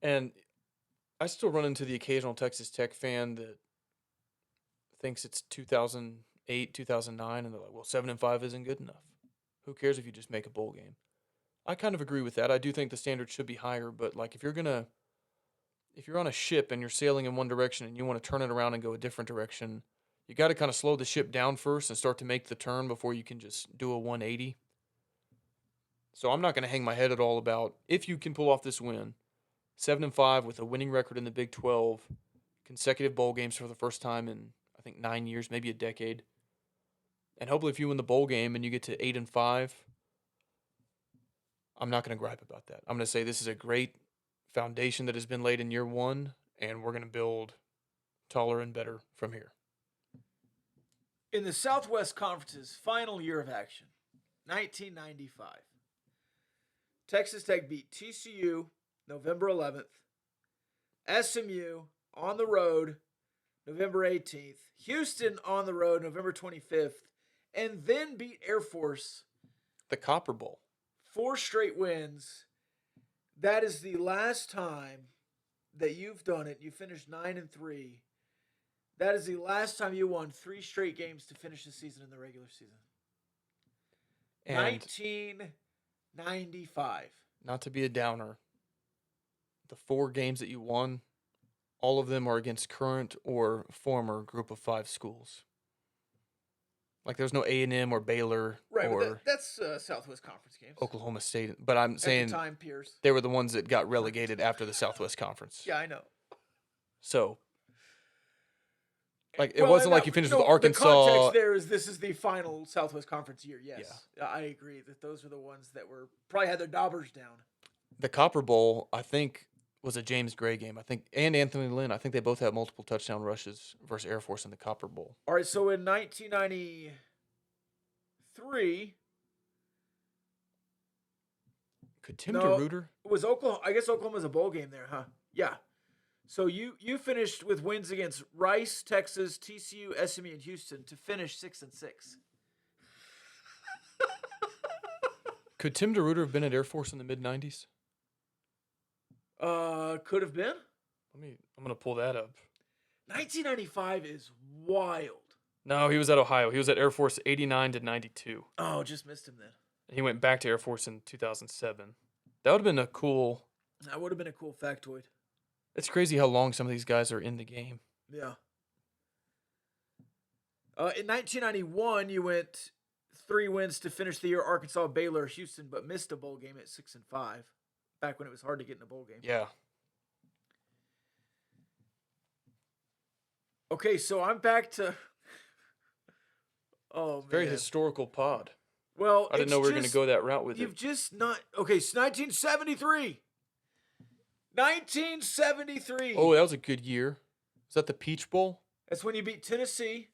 And I still run into the occasional Texas Tech fan that thinks it's 2008, 2009, and they're like, well, 7-5 isn't good enough. Who cares if you just make a bowl game? I kind of agree with that. I do think the standard should be higher, but like if you're on a ship and you're sailing in one direction and you want to turn it around and go a different direction, you got to kind of slow the ship down first and start to make the turn before you can just do a 180. So I'm not going to hang my head at all about if you can pull off this win. 7-5 with a winning record in the Big 12, consecutive bowl games for the first time in I think 9 years, maybe a decade. And hopefully, if you win the bowl game and you get to 8-5, I'm not going to gripe about that. I'm going to say this is a great foundation that has been laid in year one, and we're going to build taller and better from here. In the Southwest Conference's final year of action, 1995, Texas Tech beat TCU November 11th, SMU on the road November 18th, Houston on the road November 25th, and then beat Air Force. The Copper Bowl. 4 straight wins. That is the last time that you've done it. You finished 9-3. That is the last time you won 3 straight games to finish the season in the regular season. And 1995. not to be a downer, the 4 games that you won, all of them are against current or former Group of 5 schools. Like there's no A&M or Baylor Right, or but that's Southwest Conference games. Oklahoma State. But I'm saying At the time, Pierce. they were the ones that got relegated after the Southwest Conference. Yeah, I know. So, like, it wasn't like you finished with Arkansas. The context there is this is the final Southwest Conference year. Yes, I agree that those were the ones that were probably had their daubers down. The Copper Bowl, I think, was a James Gray game. I think, and Anthony Lynn. I think they both had multiple touchdown rushes versus Air Force in the Copper Bowl. All right, so in 1993, Could Tim DeRuyter? was Oklahoma. I guess Oklahoma's a bowl game there, huh? Yeah. So you finished with wins against Rice, Texas, TCU, SMU, and Houston to finish 6-6. Could Tim DeRuyter have been at Air Force in the mid-90s? Could have been. I'm gonna pull that up. 1995 is wild. No, he was at Ohio. He was at Air Force 89 to 92. Oh, just missed him then. He went back to Air Force in 2007. That would have been a cool. That would have been a cool factoid. It's crazy how long some of these guys are in the game. Yeah. In 1991, you went 3 wins to finish the year: Arkansas, Baylor, Houston, but missed a bowl game at 6-5. Back when it was hard to get in a bowl game. Yeah. Okay, so I'm back to. Oh man. Very historical pod. Well, I didn't know we were going to go that route with You've it. just not. Okay, so 1973. 1973. Oh, that was a good year. Is that the Peach Bowl? That's when you beat Tennessee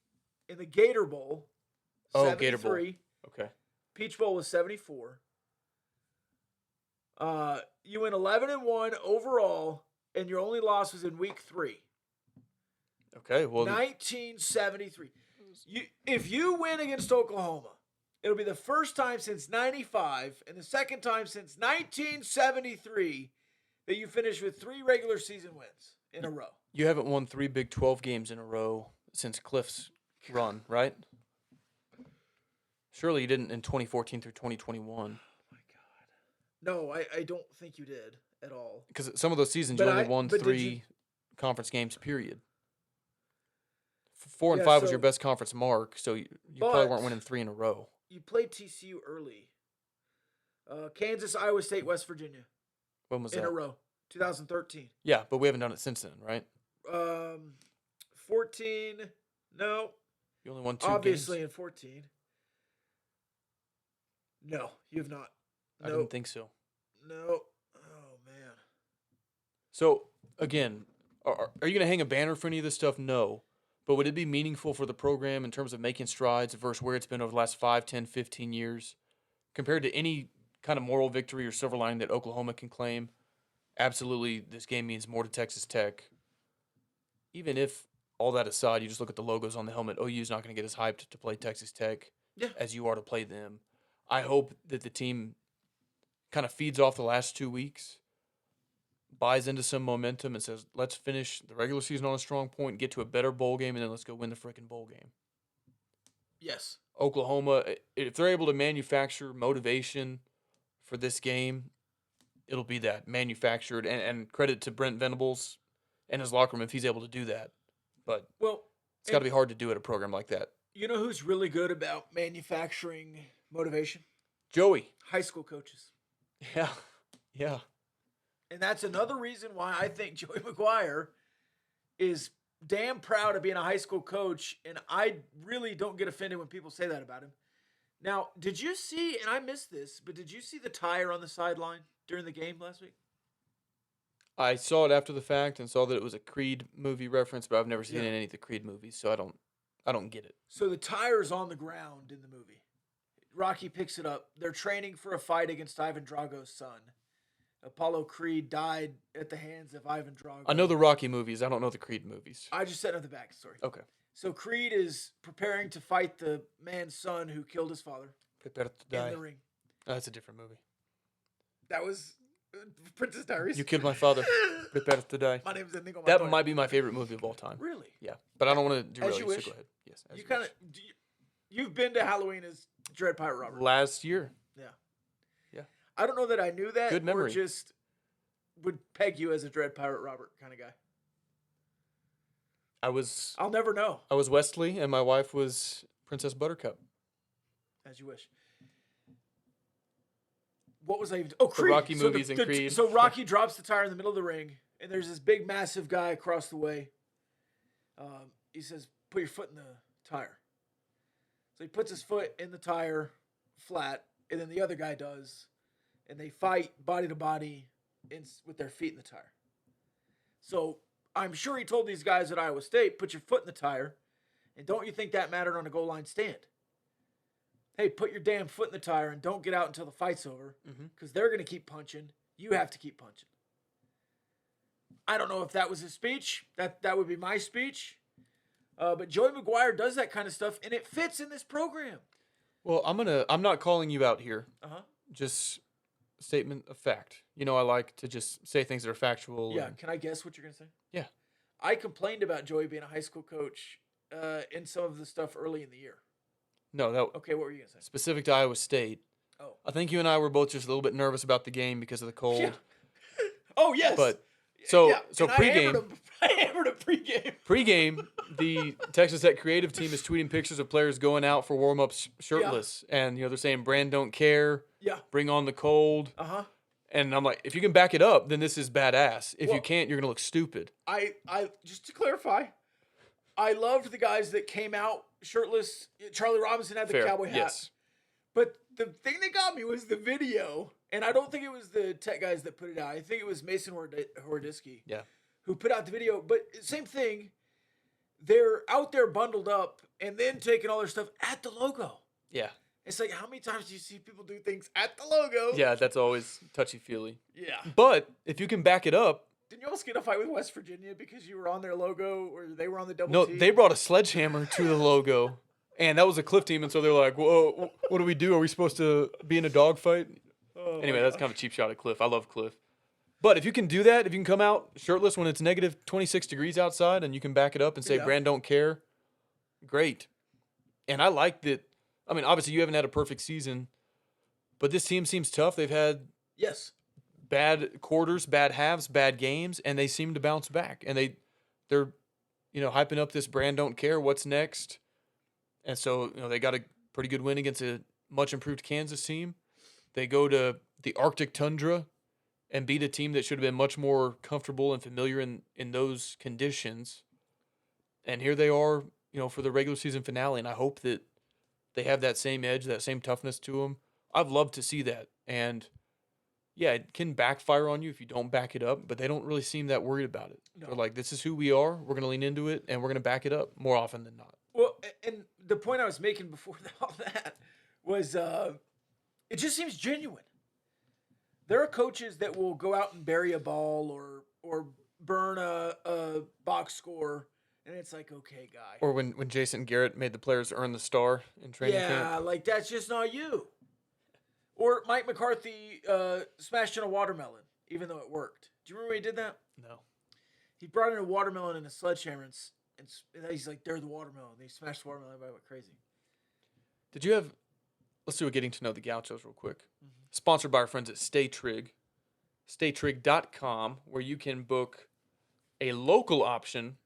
in the Gator Bowl. Oh, 73. Gator Bowl. Okay. Peach Bowl was 74. You went 11-1 overall, and your only loss was in week 3. Okay, well. 1973. If you win against Oklahoma, it'll be the first time since 95 and the second time since 1973 that you finish with 3 regular season wins in a row. You haven't won 3 Big 12 games in a row since Cliff's run, right? Surely you didn't in 2014 through 2021. No, I don't think you did at all. Because some of those seasons But you only I- won but did 3 conference games, period. 4 and 5 was so- your best conference mark, so you probably weren't winning 3 in a row. You played TCU early. Kansas, Iowa State, West Virginia When was in that? a row. 2013. Yeah, but we haven't done it since then, right? 14. No, You only won 2 obviously games. in 14. No, you have not. I No, didn't think so. no. Oh man. So, again, are you going to hang a banner for any of this stuff? No. But would it be meaningful for the program in terms of making strides versus where it's been over the last 5, 10, 15 years? Compared to any kind of moral victory or silver lining that Oklahoma can claim, absolutely this game means more to Texas Tech. Even if, all that aside, you just look at the logos on the helmet, OU's not going to get as hyped to play Texas Tech as you are to play them. I hope that the team kind of feeds off the last 2 weeks, buys into some momentum, and says, let's finish the regular season on a strong point, get to a better bowl game, and then let's go win the freaking bowl game. Yes. Oklahoma, if they're able to manufacture motivation for this game, it'll be that, manufactured. And credit to Brent Venables and his locker room if he's able to do that. But Well, it's got to be hard to do at a program like that. you know who's really good about manufacturing motivation? Joey. High school coaches. Yeah. Yeah. And that's another reason why I think Joey McGuire is damn proud of being a high school coach, and I really don't get offended when people say that about him. Now, did you see, and I missed this, but did you see the tire on the sideline during the game last week? I saw it after the fact and saw that it was a Creed movie reference, but I've never seen Yeah. any of the Creed movies, so I don't get it. So the tire's on the ground in the movie. Rocky picks it up. They're training for a fight against Ivan Drago's son. Apollo Creed died at the hands of Ivan Drago. I know the Rocky movies. I don't know the Creed movies. I just set up the backstory. Okay. So Creed is preparing to fight the man's son who killed his father Prepare to in die. the ring. Oh, that's a different movie. That was Princess Diaries. You killed my father. Prepare to die. My name's Inigo That Montoya. might be my favorite movie of all time. Really? Yeah, but I don't want to derail As you, you wish. so go ahead. Yes. as You you kind of wish. you've been to Halloween as Dread Pirate Robert. Last year. Yeah. Yeah. I don't know that I knew that. Good memory. Or just would peg you as a Dread Pirate Robert kind of guy. I'll never know. I was Wesley, and my wife was Princess Buttercup. As you wish. What was I even? Oh, Creed. Rocky movies and Creed. So Rocky drops the tire in the middle of the ring, and there's this big, massive guy across the way. He says, "Put your foot in the tire." So he puts his foot in the tire, flat, and then the other guy does, and they fight body to body with their feet in the tire. So I'm sure he told these guys at Iowa State, "Put your foot in the tire," and don't you think that mattered on a goal line stand? Hey, put your damn foot in the tire and don't get out until the fight's over, because they're going to keep punching. You have to keep punching. I don't know if that was his speech. That would be my speech. But Joey McGuire does that kind of stuff, and it fits in this program. Well, I'm not calling you out here. Uh-huh. Just a statement of fact. You know, I like to just say things that are factual. Yeah, and- can I guess what you're going to say? Yeah. I complained about Joey being a high school coach in some of the stuff early in the year. No, that Okay, what were you going to say? specific to Iowa State. Oh. I think you and I were both just a little bit nervous about the game because of the cold. Yeah. Oh, yes. But so Yeah, so and pregame. I hammered him pregame. Pre-game, the Texas Tech creative team is tweeting pictures of players going out for warm-ups shirtless. And, they're saying, Brand don't care, Yeah. bring on the cold. Uh-huh. And I'm like, if you can back it up, then this is badass. If you Well- can't, you're going to look stupid. I just to clarify, I loved the guys that came out shirtless. Charlie Robinson had the Fair, cowboy hat. yes. But the thing that got me was the video. And I don't think it was the Tech guys that put it out. I think it was Mason Hordisky. Yeah. Who put out the video. But same thing. They're out there bundled up and then taking all their stuff at the logo. Yeah. It's like, how many times do you see people do things at the logo? Yeah, that's always touchy-feely. Yeah. But if you can back it up, Didn't you almost get in a fight with West Virginia because you were on their logo or they were on the double no, T? they brought a sledgehammer to the logo. And that was a Cliff team, and so they're like, whoa, what do we do? Are we supposed to be in a dogfight? Oh, Anyway, my that's gosh. kind of a cheap shot at Cliff. I love Cliff. But if you can do that, if you can come out shirtless when it's negative 26 degrees outside and you can back it up and say, Yeah. Brand don't care, great. And I like that. I mean, obviously you haven't had a perfect season, but this team seems tough. They've had Yes. bad quarters, bad halves, bad games, and they seem to bounce back. And they're hyping up this Brand don't care, what's next. And so, they got a pretty good win against a much improved Kansas team. They go to the Arctic tundra and beat a team that should have been much more comfortable and familiar in those conditions. And here they are, for the regular season finale. And I hope that they have that same edge, that same toughness to them. I'd love to see that. And yeah, it can backfire on you if you don't back it up, but they don't really seem that worried about it. No. They're like, this is who we are. We're going to lean into it, and we're going to back it up more often than not. Well, and the point I was making before all that was it just seems genuine. There are coaches that will go out and bury a ball or burn a box score, and it's like, okay, guy. Or when Jason Garrett made the players earn the star in training Yeah, camp. like that's just not you. Or Mike McCarthy smashed in a watermelon, even though it worked. Do you remember when he did that? No. He brought in a watermelon and a sledgehammer, and he's like, they're the watermelon. They smashed the watermelon. Everybody went crazy. Did you have – let's do a getting to know the Gauchos real quick. Mm-hmm. Sponsored by our friends at StayTrig. StayTrig.com, where you can book a local option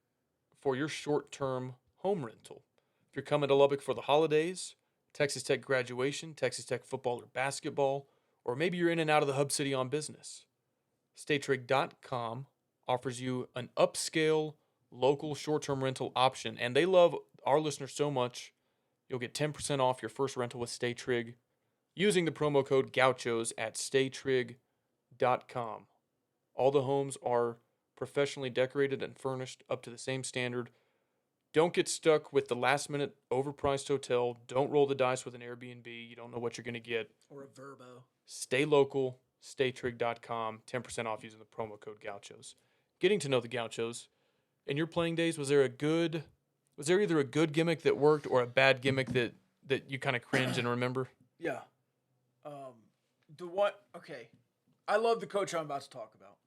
for your short-term home rental. If you're coming to Lubbock for the holidays, Texas Tech graduation, Texas Tech football or basketball, or maybe you're in and out of the Hub City on business. StayTrig.com offers you an upscale local short-term rental option, and they love our listeners so much, you'll get 10% off your first rental with StayTrig using the promo code Gauchos at StayTrig.com. All the homes are professionally decorated and furnished up to the same standard. Don't get stuck with the last-minute overpriced hotel. Don't roll the dice with an Airbnb. You don't know what you're going to get. Or a Verbo. Stay local, StayTrig.com, 10% off using the promo code Gauchos. Getting to know the Gauchos. In your playing days, was there either a good gimmick that worked or a bad gimmick that you kind of cringe and remember? Yeah. Okay. I love the coach I'm about to talk about.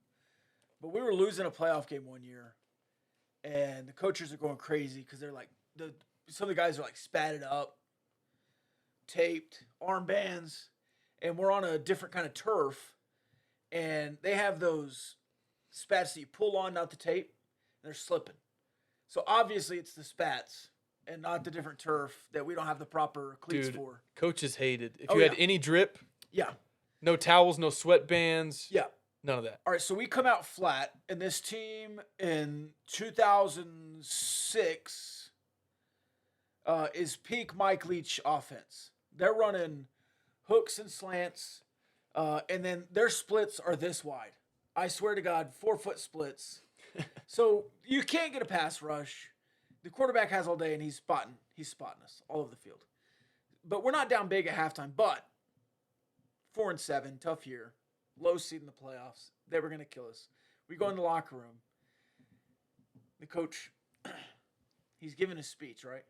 But we were losing a playoff game one year, and the coaches are going crazy because they're like, some of the guys are like spatted up, taped, armbands, and we're on a different kind of turf, and they have those spats that you pull on, not the tape, and they're slipping. So obviously it's the spats and not the different turf that we don't have the proper cleats for. Coaches hated. If you had any drip, yeah, no towels, no sweatbands, yeah. None of that. All right, so we come out flat, and this team in 2006 is peak Mike Leach offense. They're running hooks and slants, and then their splits are this wide. I swear to God, 4-foot splits. So you can't get a pass rush. The quarterback has all day, and he's spotting us all over the field. But we're not down big at halftime. But 4-7, tough year. Low seed in the playoffs. They were going to kill us. We go in the locker room. The coach, he's giving his speech, right?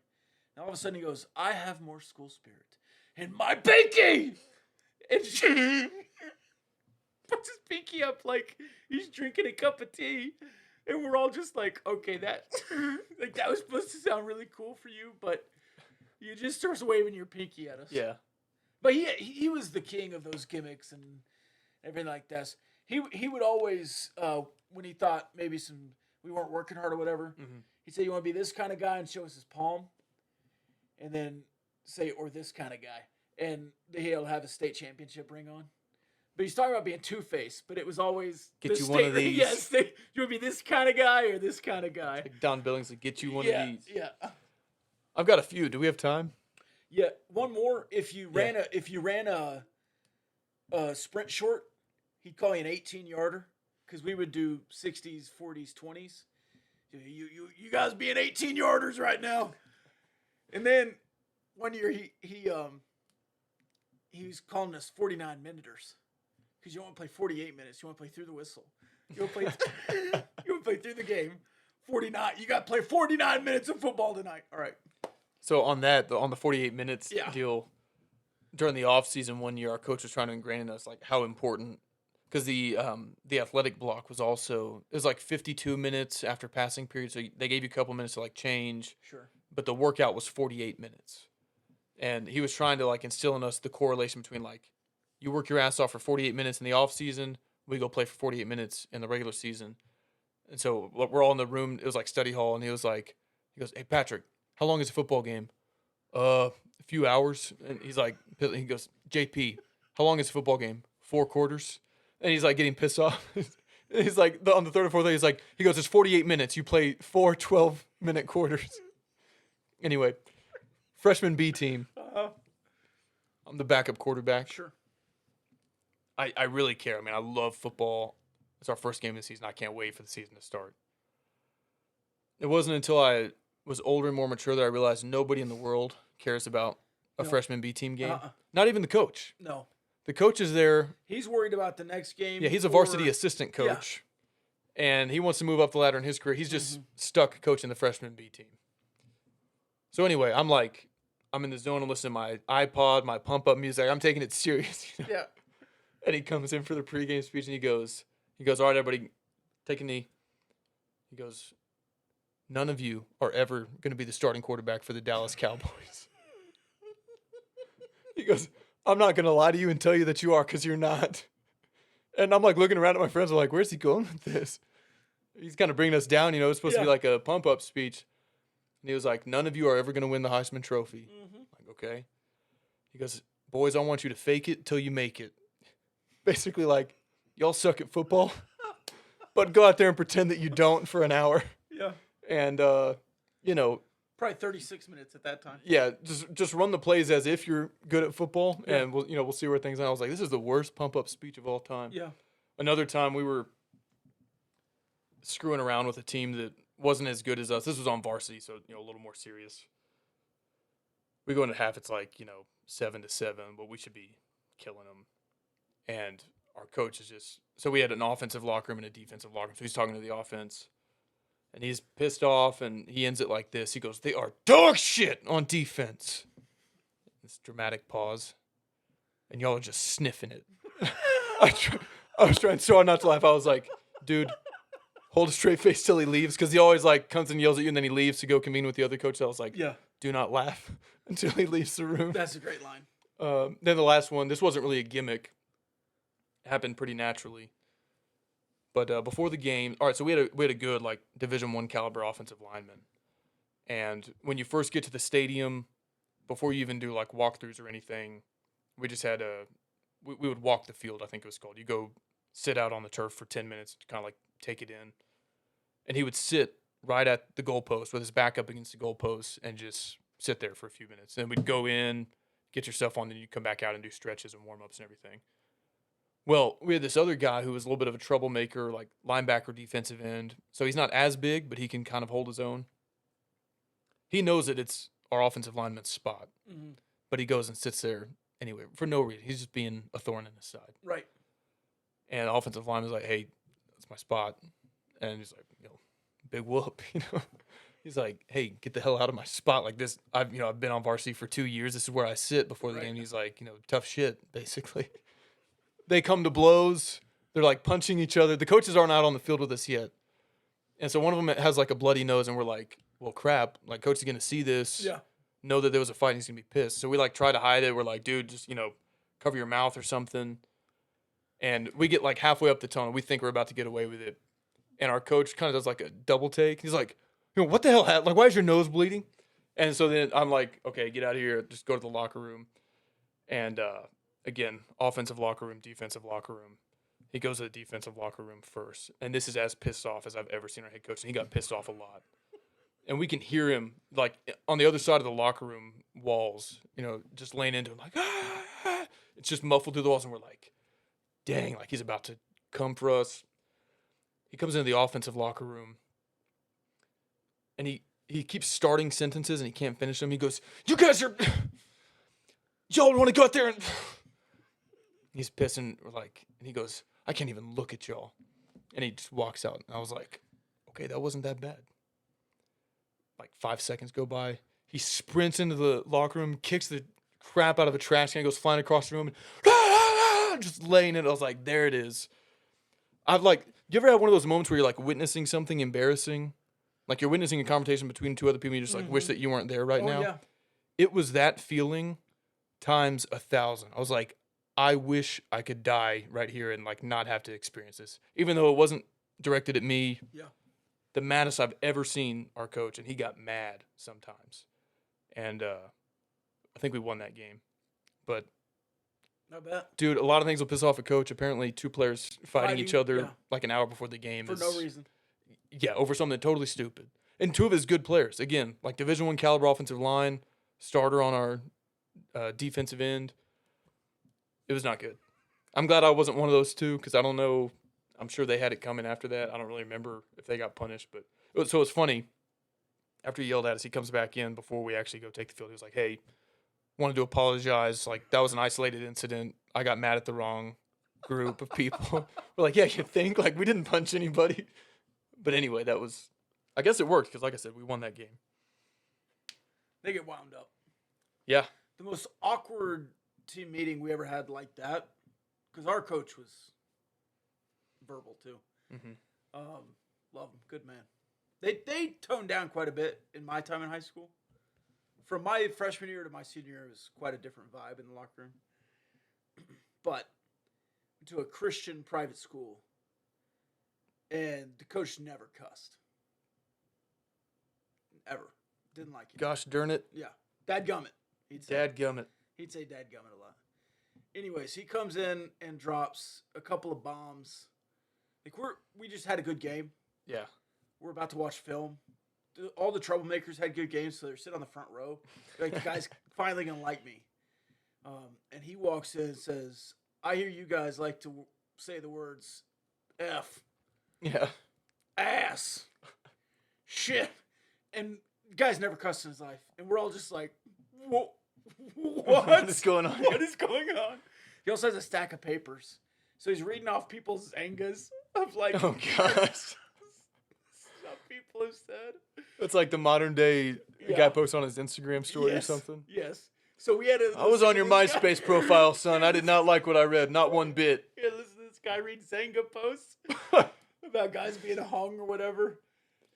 And all of a sudden he goes, I have more school spirit in my pinky! And she puts his pinky up like he's drinking a cup of tea. And we're all just like, okay, that was supposed to sound really cool for you, but you just starts waving your pinky at us. Yeah. But he was the king of those gimmicks and everything like that. He would always, when he thought maybe we weren't working hard or whatever, he'd say, you want to be this kind of guy, and show us his palm, and then say, or this kind of guy. And he'll have a state championship ring on. But he's talking about being two-faced, but it was always get you one of these. Yes, you want to be this kind of guy or this kind of guy. Like Don Billingsley, get you one of these. Yeah. I've got a few. Do we have time? Yeah, one more. If you ran a sprint short, he'd call you an 18-yarder because we would do 60s, 40s, 20s. You guys being 18-yarders right now. And then one year he was calling us 49-minuters because you don't want to play 48 minutes. You want to play through the whistle. You want to play through the game. 49. You got to play 49 minutes of football tonight. All right. So on the 48 minutes deal, during the off season one year, our coach was trying to ingrain in us like how important, because the athletic block was like 52 minutes after passing period, so they gave you a couple minutes to like change. Sure. But the workout was 48 minutes, and he was trying to like instill in us the correlation between like you work your ass off for 48 minutes in the off season, we go play for 48 minutes in the regular season, and so we're all in the room. It was like study hall, and he goes, "Hey Patrick, how long is a football game?" A few hours. And he goes, JP, how long is a football game? 4 quarters. And he's like getting pissed off. He's like on the third or fourth day, he goes, it's 48 minutes. You play 4 12-minute quarters. Anyway, freshman B team. I'm the backup quarterback. Sure. I really care. I mean, I love football. It's our first game of the season. I can't wait for the season to start. It wasn't until I was older and more mature that I realized nobody in the world cares about a freshman B team game. Not even the coach. No. The coach is there. He's worried about the next game. Yeah, he's a varsity assistant coach. Yeah. And he wants to move up the ladder in his career. He's just stuck coaching the freshman B team. So anyway, I'm in the zone and listening to my iPod, my pump up music. I'm taking it serious. You know? Yeah. And he comes in for the pregame speech and he goes, all right, everybody, take a knee. He goes, none of you are ever going to be the starting quarterback for the Dallas Cowboys. He goes, I'm not going to lie to you and tell you that you are, because you're not. And I'm like looking around at my friends. I'm like, where's he going with this? He's kind of bringing us down. You know, it's supposed to be like a pump-up speech. And he was like, none of you are ever going to win the Heisman Trophy. Like, okay. He goes, boys, I want you to fake it till you make it. Basically like, y'all suck at football. but go out there and pretend that you don't for an hour. Yeah. And, you know, Probably 36 minutes at that time. yeah, just run the plays as if you're good at football, Yeah. and we'll see where things are. I was like, this is the worst pump-up speech of all time. Yeah. Another time we were screwing around with a team that wasn't as good as us. This was on varsity, so a little more serious. We go into half, it's like 7-7, but we should be killing them. And our coach is just so we had an offensive locker room and a defensive locker room. So he's talking to the offense, and he's pissed off, and he ends it like this. He goes, "They are dog shit on defense." This dramatic pause, and y'all are just sniffing it. I was trying so hard not to laugh. I was like, dude, hold a straight face till he leaves, because he always comes and yells at you, and then he leaves to go convene with the other coach. I was like, Yeah. do not laugh until he leaves the room. That's a great line. Then the last one, this wasn't really a gimmick. It happened pretty naturally. But before the game, all right, so we had a good Division I caliber offensive lineman. And when you first get to the stadium, before you even do walkthroughs or anything, we just had we would walk the field, I think it was called. You go sit out on the turf for 10 minutes to kind of take it in. And he would sit right at the goalpost with his back up against the goalpost and just sit there for a few minutes. Then we'd go in, get your stuff on, then you'd come back out and do stretches and warm-ups and everything. Well, we had this other guy who was a little bit of a troublemaker, linebacker, defensive end. So he's not as big, but he can kind of hold his own. He knows that it's our offensive lineman's spot, but he goes and sits there anyway for no reason. He's just being a thorn in his side. Right. And the offensive lineman's like, "Hey, that's my spot," and he's like, "Big whoop," He's like, "Hey, get the hell out of my spot like this. I've been on varsity for 2 years. This is where I sit before the game." He's like, tough shit, basically. They come to blows. They're punching each other. The coaches aren't out on the field with us yet. And so one of them has a bloody nose, and we're like, well, crap. Coach is going to see this. Yeah. Know that there was a fight, and he's going to be pissed. So we try to hide it. We're like, dude, just, cover your mouth or something. And we get halfway up the tunnel. We think we're about to get away with it. And our coach kind of does a double take. He's like, what the hell? Why is your nose bleeding? And so then I'm like, okay, get out of here. Just go to the locker room. And, again, offensive locker room, defensive locker room. He goes to the defensive locker room first. And this is as pissed off as I've ever seen our head coach. And he got pissed off a lot. And we can hear him, on the other side of the locker room walls, just laying into him, ah. It's just muffled through the walls. And we're like, dang, he's about to come for us. He comes into the offensive locker room. And he keeps starting sentences and he can't finish them. He goes, y'all want to go out there and... He's pissing, and he goes, I can't even look at y'all. And he just walks out. And I was like, okay, that wasn't that bad. 5 seconds go by. He sprints into the locker room, kicks the crap out of a trash can, goes flying across the room, and just laying it. I was like, there it is. I've you ever have one of those moments where you're witnessing something embarrassing? You're witnessing a conversation between two other people, and you just wish that you weren't there right now? Yeah. It was that feeling times 1,000. I was like, I wish I could die right here and not have to experience this. Even though it wasn't directed at me. Yeah. The maddest I've ever seen our coach, and he got mad sometimes. And I think we won that game. But I bet. dude, a lot of things will piss off a coach. Apparently 2 players fighting each other yeah. an hour before the game. For no reason. Yeah, over something totally stupid. And 2 of his good players. Again, Division I caliber offensive line, starter on our defensive end. It was not good. I'm glad I wasn't one of those 2 because I don't know. I'm sure they had it coming after that. I don't really remember if they got punished. But so it's funny. After he yelled at us, he comes back in before we actually go take the field. He was like, hey, wanted to apologize. That was an isolated incident. I got mad at the wrong group of people. We're like, yeah, you think? We didn't punch anybody. But anyway, I guess it worked because, like I said, we won that game. They get wound up. Yeah. The most awkward team meeting we ever had like that, because our coach was verbal too. Mm-hmm. Love him. Good man. They toned down quite a bit in my time in high school. From my freshman year to my senior year, it was quite a different vibe in the locker room. But to a Christian private school, and the coach never cussed. Ever. Didn't like it. Gosh darn it. Yeah. Dadgummit. Dadgummit. He'd say dadgummit a lot. Anyways, he comes in and drops a couple of bombs Like we just had a good game. Yeah. We're about to watch film. All the troublemakers had good games, so they're sitting on the front row. Like, the guy's finally gonna like me. And he walks in and says, "I hear you guys like to say the words F, Yeah. ass, shit," and the guy's never cussed in his life, and we're all just like, "What? What is going on? What is going on?" He also has a stack of papers, so he's reading off people's Zangas of like, Oh gosh. Some people have said. It's like the modern day Yeah. guy posts on his Instagram story or Yes, something. Yes. So we had to. I was on your MySpace profile, son. I did not like what I read, not one bit. Yeah, listen to this guy read Zanga posts about guys being hung or whatever,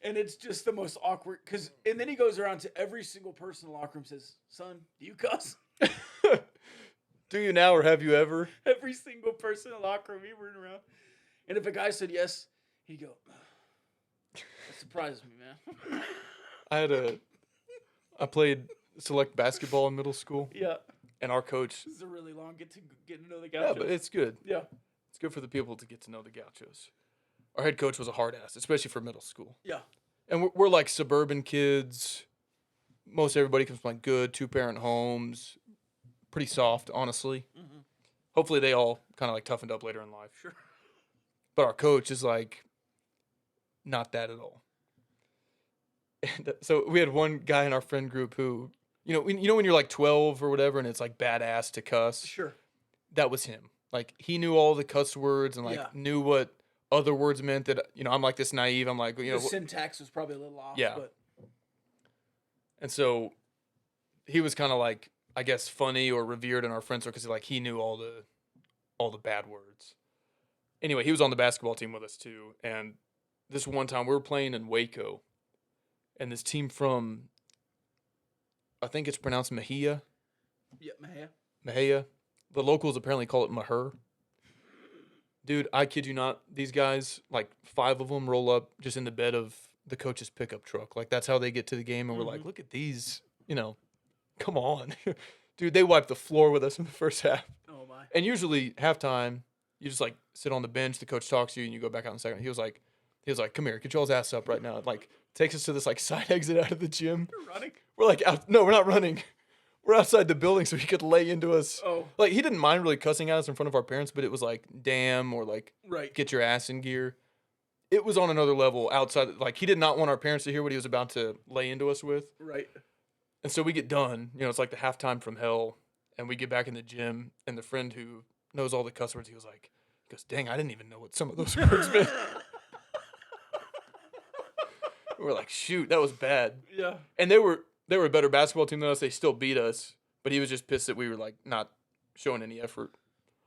and it's just the most awkward. And then he goes around to every single person in the locker room and says, "Son, do you cuss?" Do you now or have you ever? Every single person in the locker room, he went around, and if a guy said yes, he'd go, "That surprises me, man." I played select basketball in middle school, Yeah, and our coach. this is a really long get to know the Yeah, guy. but it's good. Yeah, It's good for the people to get to know the Gauchos. Our head coach was a hard ass, especially for middle school. yeah, And we're like suburban kids. Most everybody comes from like good 2-parent homes. Pretty soft, honestly. Mm-hmm. Hopefully they all kind of like toughened up later in life. sure. But our coach is like not that at all. And so we had one guy in our friend group who, when you're like 12 or whatever and it's like badass to cuss. Sure. That was him. Like he knew all the cuss words and like Yeah. knew what other words meant that, I'm like this naive. I'm like, The syntax was probably a little off. Yeah. But And so he was kind of like, I guess, funny or revered in our friend circle because like he knew all the bad words. Anyway, he was on the basketball team with us too. And this one time we were playing in Waco, and this team from, I think it's pronounced Mejia. yeah, man. Mejia. The locals apparently call it Maher. Dude, I kid you not. These guys, like 5 of them, roll up just in the bed of the coach's pickup truck. Like that's how they get to the game. And we're like, look at these, come on. Dude, they wiped the floor with us in the first half. Oh my. And usually halftime, you just like sit on the bench, the coach talks to you, and you go back out in the second. He was like, come here, get y'all's ass up right now. Like takes us to this like side exit out of the gym. You're running. We're like out. No, we're not running. We're outside the building so he could lay into us. Oh. Like he didn't mind really cussing at us in front of our parents, but it was like, damn, or like, Right. get your ass in gear. It was on another level outside. Like he did not want our parents to hear what he was about to lay into us with. Right. And so we get done. It's like the halftime from hell, and we get back in the gym. And the friend who knows all the cuss words, he goes, dang, I didn't even know what some of those words meant. We're like, shoot, that was bad. Yeah. And they were a better basketball team than us. They still beat us, but he was just pissed that we were like not showing any effort.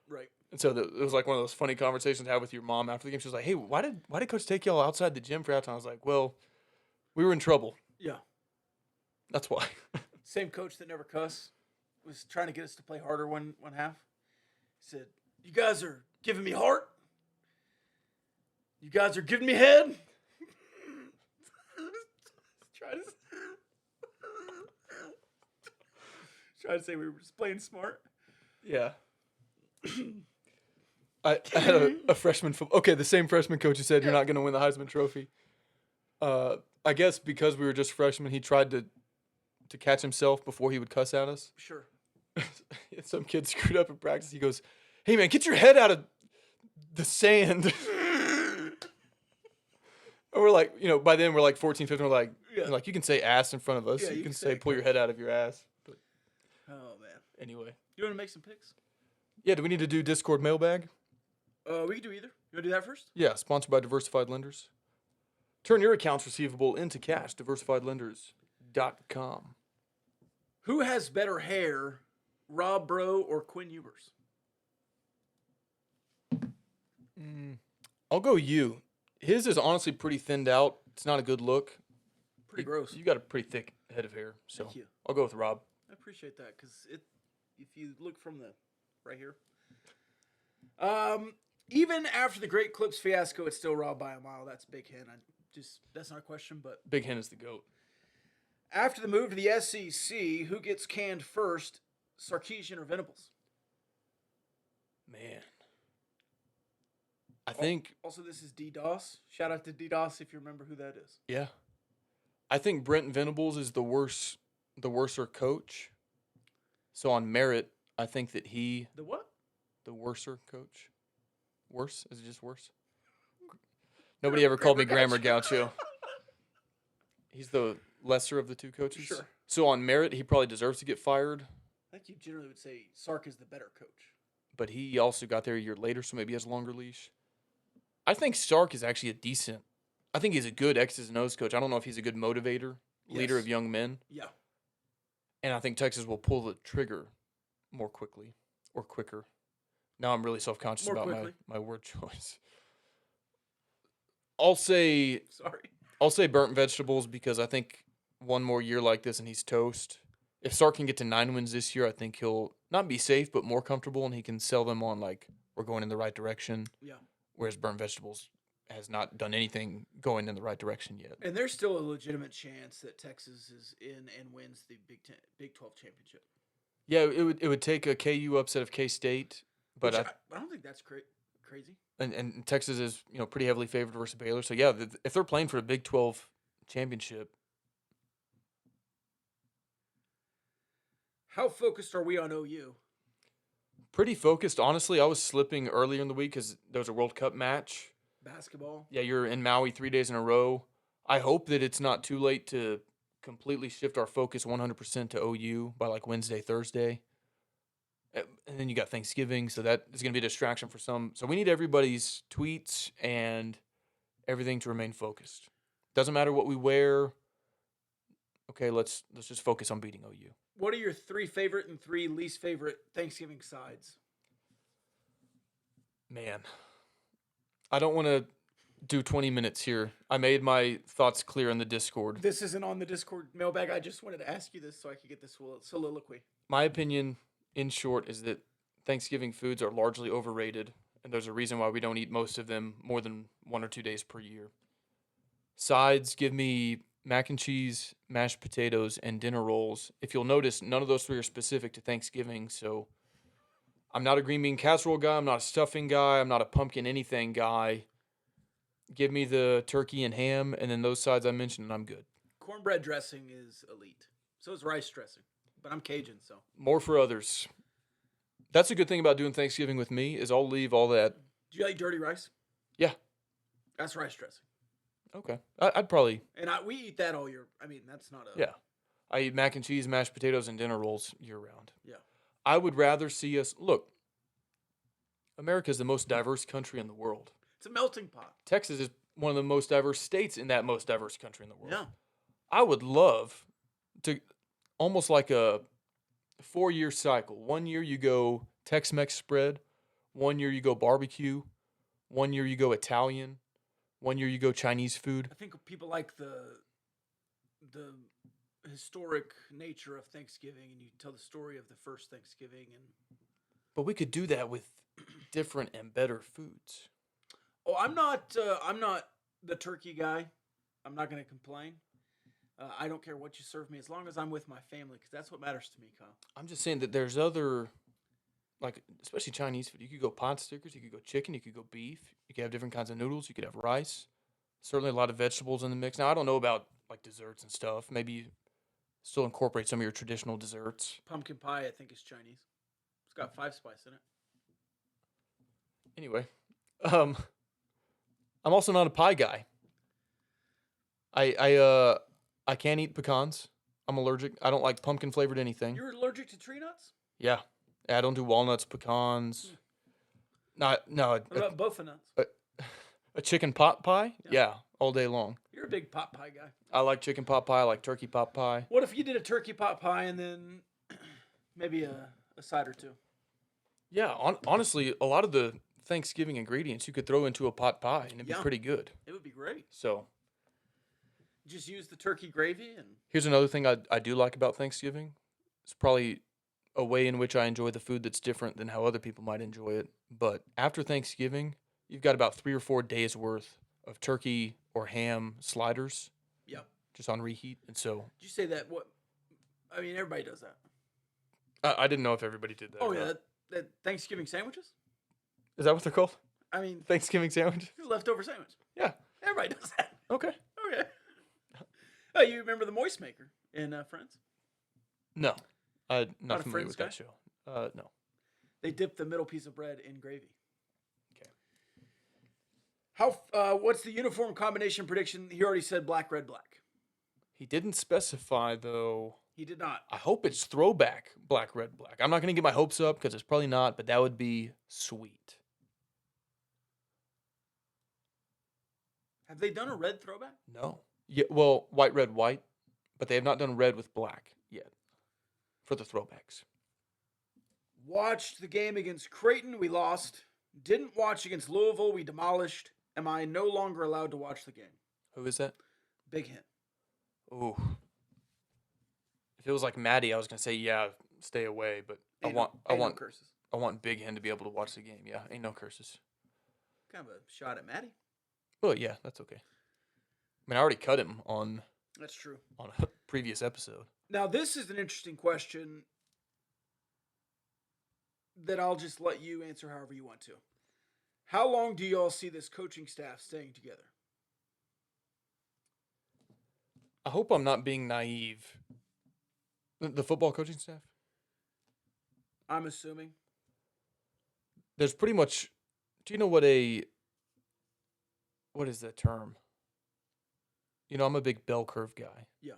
Right. And so it was like one of those funny conversations to have with your mom after the game. She was like, "Hey, why did Coach take y'all outside the gym for halftime?" I was like, "Well, we were in trouble. Yeah. That's why." Same coach that never cuss was trying to get us to play harder one half. He said, "You guys are giving me heart. You guys are giving me head." Trying to say we were just playing smart. Yeah. I had a freshman the same freshman coach who said you're not going to win the Heisman Trophy. I guess because we were just freshmen, he tried to catch himself before he would cuss at us. Sure. Some kid screwed up in practice. He goes, "Hey man, get your head out of the sand." And we're like, by then we're like 14, 15. We're like, you can say ass in front of us. Yeah, you you can can say say pull your head out of your ass. But Oh man. anyway. You want to make some picks? Yeah, do we need to do Discord mailbag? We can do either. You want to do that first? Yeah, sponsored by Diversified Lenders. Turn your accounts receivable into cash. DiversifiedLenders.com. Who has better hair, Rob Bro or Quinn Ewers? I'll go you. His is honestly pretty thinned out. It's not a good look. Pretty gross. You got a pretty thick head of hair. So Thank you. I'll go with Rob. I appreciate that because if you look from the right here, even after the Great Clips fiasco, it's still Rob by a mile. That's Big Hen. That's not a question, but Big Hen is the GOAT. after the move to the SEC, who gets canned first, Sarkisian or Venables? Man. I think, Also, this is DDoS. Shout out to DDoS if you remember who that is. yeah. I think Brent Venables is the worser coach. So on merit, I think that the what? worser coach. Worse? Is it just worse? Nobody ever called me Grammar Gaucho. He's the lesser of the two coaches. Sure. So on merit, he probably deserves to get fired. I think you generally would say Sark is the better coach. But he also got there a year later, so maybe he has a longer leash. I think Sark is actually I think he's a good X's and O's coach. I don't know if he's a good motivator, leader of young men. Yeah. And I think Texas will pull the trigger more quickly or quicker. Now I'm really self-conscious about my word choice. I'll say burnt vegetables because I think one more year like this and he's toast. If Sark can get to 9 wins this year, I think he'll not be safe but more comfortable, and he can sell them on like we're going in the right direction. Yeah. Whereas burnt vegetables has not done anything going in the right direction yet. And there's still a legitimate chance that Texas is in and wins the Big 12 championship. Yeah, it would take a KU upset of K-State, but I don't think that's crazy. And Texas is pretty heavily favored versus Baylor. So yeah, if they're playing for a Big 12 championship. How focused are we on OU? Pretty focused, honestly. I was slipping earlier in the week because there was a World Cup match. Basketball. Yeah, you're in Maui 3 days in a row. I hope that it's not too late to completely shift our focus 100% to OU by like Wednesday, Thursday. And then you got Thanksgiving, so that is going to be a distraction for some. So we need everybody's tweets and everything to remain focused. Doesn't matter what we wear. Okay, let's just focus on beating OU. What are your 3 favorite and 3 least favorite Thanksgiving sides? Man, I don't want to do 20 minutes here. I made my thoughts clear in the Discord. This isn't on the Discord mailbag. I just wanted to ask you this so I could get this soliloquy. My opinion, in short, is that Thanksgiving foods are largely overrated, and there's a reason why we don't eat most of them more than 1 or 2 days per year. Sides, give me mac and cheese, mashed potatoes, and dinner rolls. If you'll notice, none of those 3 are specific to Thanksgiving, so I'm not a green bean casserole guy, I'm not a stuffing guy, I'm not a pumpkin anything guy. Give me the turkey and ham, and then those sides I mentioned, and I'm good. Cornbread dressing is elite. So is rice dressing, but I'm Cajun, so. More for others. That's a good thing about doing Thanksgiving with me is I'll leave all that. Do you like dirty rice? Yeah. That's rice dressing. Okay. I'd probably. And we eat that all year. I mean, that's not a. Yeah. I eat mac and cheese, mashed potatoes, and dinner rolls year round. Yeah. I would rather see us. Look, America is the most diverse country in the world. It's a melting pot. Texas is one of the most diverse states in that most diverse country in the world. Yeah. I would love to, almost like a 4-year cycle. 1 year you go Tex-Mex spread. 1 year you go barbecue. 1 year you go Italian. 1 year you go Chinese food. I think people like the historic nature of Thanksgiving, and you tell the story of the first Thanksgiving. But we could do that with different and better foods. Oh, I'm not the turkey guy. I'm not going to complain. I don't care what you serve me as long as I'm with my family, because that's what matters to me, Kyle. I'm just saying that there's other, like, especially Chinese food. You could go pot stickers, you could go chicken, you could go beef, you could have different kinds of noodles, you could have rice. Certainly a lot of vegetables in the mix. Now, I don't know about, like, desserts and stuff. Maybe you still incorporate some of your traditional desserts. Pumpkin pie, I think, is Chinese. It's got 5 spice in it. Anyway, I'm also not a pie guy. I can't eat pecans. I'm allergic. I don't like pumpkin flavored anything. You're allergic to tree nuts? Yeah. I don't do walnuts, pecans. No. What about bofa nuts? A chicken pot pie? Yeah, all day long. You're a big pot pie guy. I like chicken pot pie. I like turkey pot pie. What if you did a turkey pot pie and then maybe a side or 2? Yeah, honestly, a lot of the Thanksgiving ingredients you could throw into a pot pie and it'd be pretty good. It would be great. So, just use the turkey gravy and. Here's another thing I do like about Thanksgiving. It's probably a way in which I enjoy the food that's different than how other people might enjoy it. But after Thanksgiving, you've got about 3 or 4 days worth of turkey or ham sliders. Yeah. Just on reheat, and so. Did you say that? What? I mean, everybody does that. I didn't know if everybody did that. Oh yeah, that Thanksgiving sandwiches. Is that what they're called? I mean, Thanksgiving sandwich? leftover sandwich. Yeah. Everybody does that. Okay. Okay. Oh, you remember the Moist Maker in Friends? No. I'm Not not a familiar with Friends that guy? show. No. They dip the middle piece of bread in gravy. Okay. What's the uniform combination prediction? He already said black, red, black. He didn't specify, though. He did not. I hope it's throwback black, red, black. I'm not going to get my hopes up because it's probably not, but that would be sweet. Have they done a red throwback? No. Yeah, well, white, red, white, but they have not done red with black yet for the throwbacks. Watched the game against Creighton. We lost. Didn't watch against Louisville. We demolished. Am I no longer allowed to watch the game? Who is that? Big hint. Ooh. If it was like Maddie, I was going to say, yeah, stay away, but I No want curses. I want Big Hen to be able to watch the game. Yeah, ain't no curses. Kind of a shot at Maddie. Well, yeah, that's okay. I mean, I already cut him on That's true. a previous episode. Now, this is an interesting question that I'll just let you answer however you want to. How long do you all see this coaching staff staying together? I hope I'm not being naive. The football coaching staff? I'm assuming. There's pretty much. Do you know what is that term? You know, I'm a big bell curve guy. Yeah.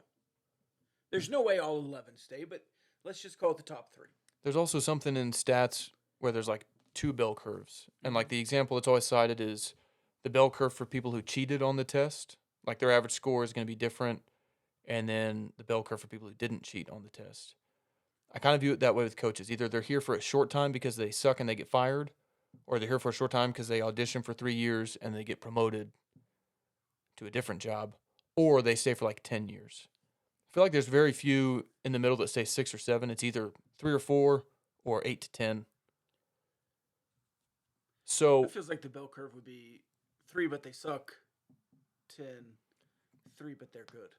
There's no way all 11 stay, but let's just call it the top 3. There's also something in stats where there's like 2 bell curves. And like the example that's always cited is the bell curve for people who cheated on the test. Like their average score is going to be different. And then the bell curve for people who didn't cheat on the test. I kind of view it that way with coaches. Either they're here for a short time because they suck and they get fired, or they're here for a short time because they audition for 3 years and they get promoted to a different job, or they stay for like 10 years. I feel like there's very few in the middle that stay 6 or 7. It's either 3 or 4 or 8 to 10. So It feels like the bell curve would be 3, but they suck. 10, 3, but they're good.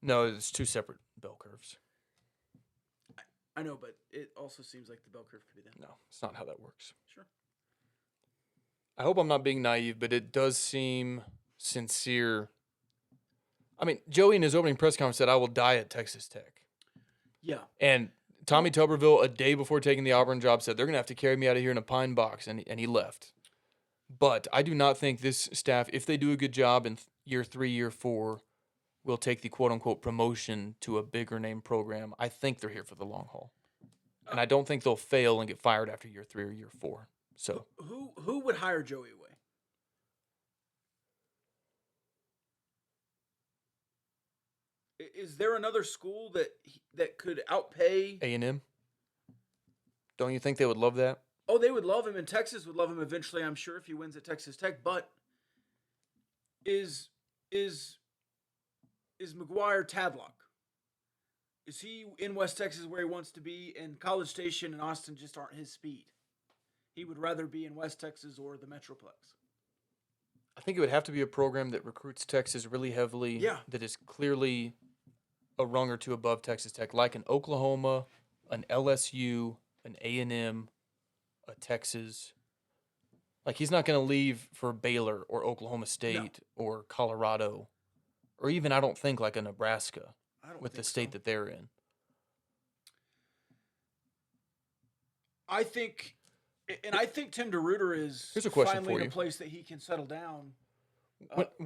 no, it's 2 separate bell curves. I know, but it also seems like the bell curve could be that. No, it's not how that works. Sure. I hope I'm not being naive, but it does seem sincere. I mean, Joey in his opening press conference said, "I will die at Texas Tech." Yeah. And Tommy Tuberville, a day before taking the Auburn job, said, "They're going to have to carry me out of here in a pine box," and he left. But I do not think this staff, if they do a good job in year 3, year 4, will take the quote-unquote promotion to a bigger name program. I think they're here for the long haul. And I don't think they'll fail and get fired after year 3 or year 4. So Who would hire Joey away? Is there another school that could outpay? A&M? Don't you think they would love that? Oh, they would love him, and Texas would love him eventually, I'm sure, if he wins at Texas Tech. But is McGuire Tadlock? Is he in West Texas where he wants to be? And College Station and Austin just aren't his speed. He would rather be in West Texas or the Metroplex. I think it would have to be a program that recruits Texas really heavily. Yeah. That is clearly a rung or two above Texas Tech, like an Oklahoma, an LSU, an A&M, a Texas. Like, he's not going to leave for Baylor or Oklahoma State or Colorado, or even, I don't think, like a Nebraska with the state that they're in. I think Tim DeRuyter is Here's a question finally for in a you. place that he can settle down.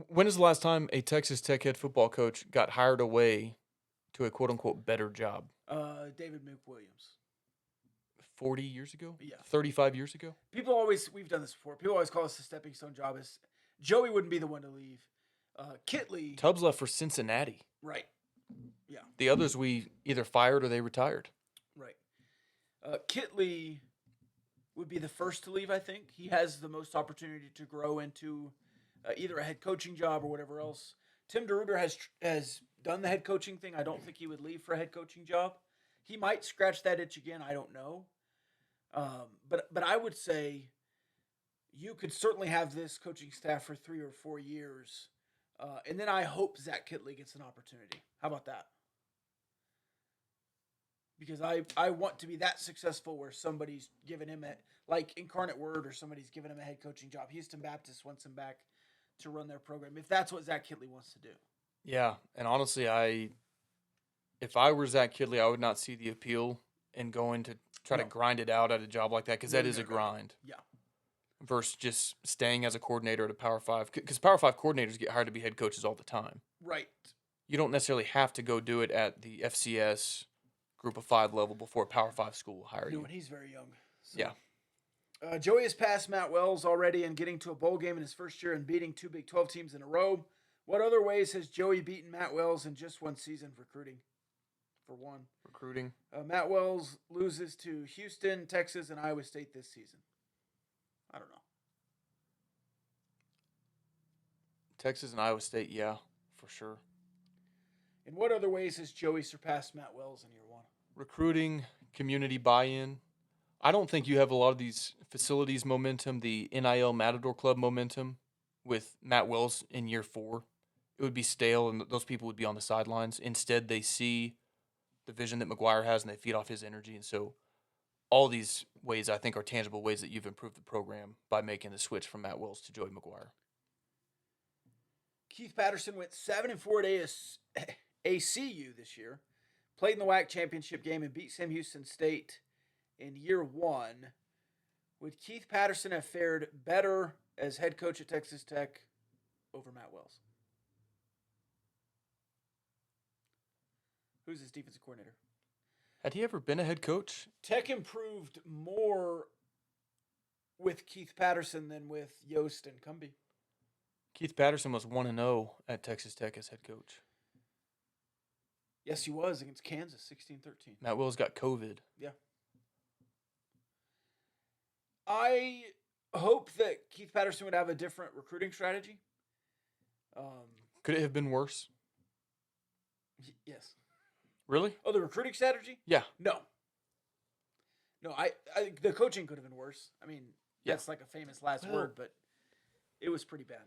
When is the last time a Texas Tech head football coach got hired away to a quote-unquote better job? David Mook Williams. 40 years ago? Yeah. 35 years ago? We've done this before. People always call us the stepping stone job. Joey wouldn't be the one to leave. Kitley. Tubbs left for Cincinnati. Right. Yeah. The others we either fired or they retired. Right. Kitley would be the first to leave, I think. He has the most opportunity to grow into either a head coaching job or whatever else. Tim DeRuyter has done the head coaching thing. I don't think he would leave for a head coaching job. He might scratch that itch again. I don't know. But I would say you could certainly have this coaching staff for 3 or 4 years. And then I hope Zach Kitley gets an opportunity. How about that? because I want to be that successful where somebody's giving him like Incarnate Word, or somebody's giving him a head coaching job. Houston Baptist wants him back to run their program if that's what Zach Kidley wants to do. Yeah, and honestly, if I were Zach Kidley, I would not see the appeal in going to try to grind it out at a job like that, because that is a grind. Yeah. Versus just staying as a coordinator at a Power 5, because Power 5 coordinators get hired to be head coaches all the time. Right. You don't necessarily have to go do it at the FCS Group of 5 level before a Power 5 school will hire you. And he's very young. So. Yeah. Joey has passed Matt Wells already in getting to a bowl game in his first year and beating 2 Big 12 teams in a row. What other ways has Joey beaten Matt Wells in just one season of recruiting? For one. Recruiting. Matt Wells loses to Houston, Texas, and Iowa State this season. I don't know. Texas and Iowa State, yeah, for sure. In what other ways has Joey surpassed Matt Wells in year one? Recruiting, community buy-in. I don't think you have a lot of these facilities momentum, the NIL Matador Club momentum with Matt Wells in year 4. It would be stale, and those people would be on the sidelines. Instead, they see the vision that McGuire has, and they feed off his energy. And so all these ways, I think, are tangible ways that you've improved the program by making the switch from Matt Wells to Joey McGuire. Keith Patterson went 7-4 at ACU this year, played in the WAC championship game, and beat Sam Houston State in year 1. Would Keith Patterson have fared better as head coach at Texas Tech over Matt Wells? Who's his defensive coordinator? Had he ever been a head coach? Tech improved more with Keith Patterson than with Yost and Cumbie. Keith Patterson was 1-0 at Texas Tech as head coach. Yes, he was against Kansas, 16-13. Matt Wells got COVID. Yeah. I hope that Keith Patterson would have a different recruiting strategy. Could it have been worse? Yes. Really? Oh, the recruiting strategy? Yeah. No. No, I the coaching could have been worse. I mean, that's like a famous last word, but it was pretty bad.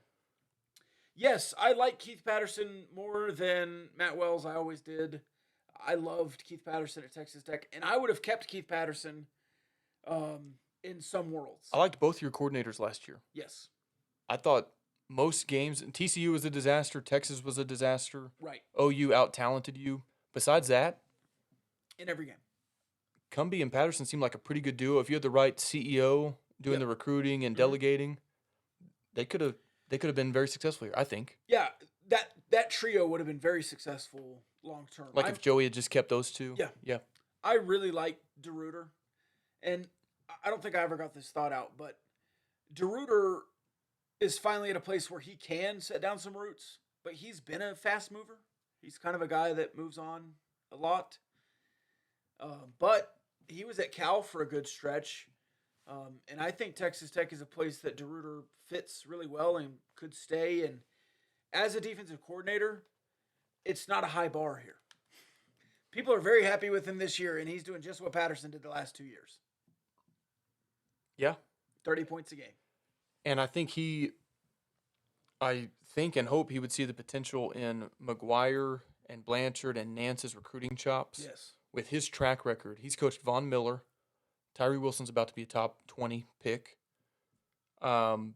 Yes, I like Keith Patterson more than Matt Wells. I always did. I loved Keith Patterson at Texas Tech, and I would have kept Keith Patterson in some worlds. I liked both your coordinators last year. Yes. I thought most games, TCU was a disaster, Texas was a disaster. Right. OU out-talented you. Besides that, in every game, Cumbie and Patterson seemed like a pretty good duo. If you had the right CEO doing the recruiting and delegating, they could have been very successful here, I think. Yeah, that trio would have been very successful long term. Like if Joey had just kept those two. Yeah. Yeah. I really like DeRuyter, and I don't think I ever got this thought out, but DeRuyter is finally at a place where he can set down some roots, but he's been a fast mover. He's kind of a guy that moves on a lot. But he was at Cal for a good stretch. And I think Texas Tech is a place that DeRuyter fits really well and could stay. And as a defensive coordinator, it's not a high bar here. People are very happy with him this year, and he's doing just what Patterson did the last 2 years. Yeah. 30 points a game. And I think I think and hope he would see the potential in McGuire and Blanchard and Nance's recruiting chops. Yes. With his track record, he's coached Von Miller. Tyree Wilson's about to be a top 20 pick. Kayvon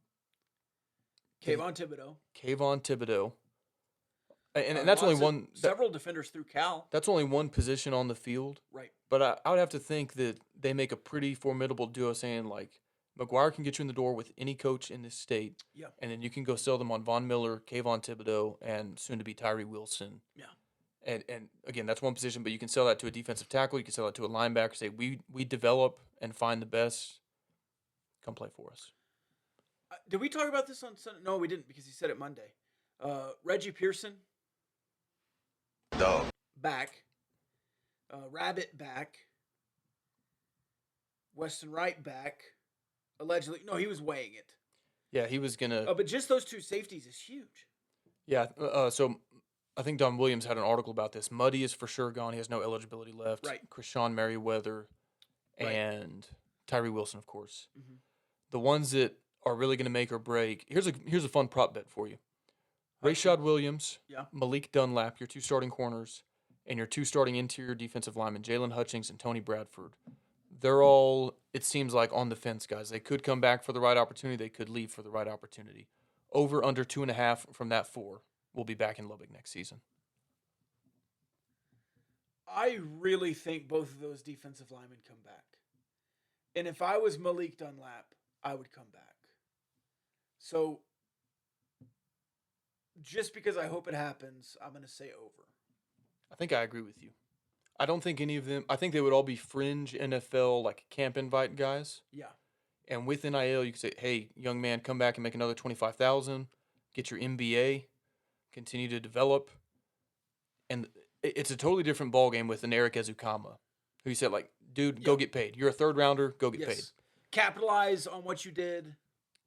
Thibodeau. And that's only one. Several defenders through Cal. That's only one position on the field. Right. But I would have to think that they make a pretty formidable duo, saying like McGuire can get you in the door with any coach in this state. Yeah. And then you can go sell them on Von Miller, Kayvon Thibodeau, and soon to be Tyree Wilson. Yeah. And again, that's one position, but you can sell that to a defensive tackle. You can sell that to a linebacker. Say we develop and find the best. Come play for us. Did we talk about this on Sunday? No, we didn't because he said it Monday. Reggie Pearson. Dog. Back. Rabbit back. Weston Wright back. Allegedly. No, he was weighing it. Yeah, he was going to. But just those two safeties is huge. Yeah, so I think Don Williams had an article about this. Muddy is for sure gone. He has no eligibility left. Right. Krishawn Merriweather and Tyree Wilson, of course. Mm-hmm. The ones that are really going to make or break. Here's a fun prop bet for you. Rashad Williams, Yeah. Malik Dunlap, your two starting corners, and your 2 starting interior defensive linemen, Jalen Hutchings and Tony Bradford, they're all, it seems like, on the fence, guys. They could come back for the right opportunity. They could leave for the right opportunity. Over, under 2.5 from that 4. We'll be back in Lubbock next season. I really think both of those defensive linemen come back. And if I was Malik Dunlap, I would come back. So, just because I hope it happens, I'm going to say over. I think I agree with you. I don't think any of them, I think they would all be fringe NFL, like camp invite guys. Yeah. And with NIL, you could say, hey, young man, come back and make another $25,000, get your MBA, continue to develop. And it's a totally different ballgame with an Eric Ezukama, who you said, like, dude, go get paid. You're a 3rd rounder, go get paid. Capitalize on what you did.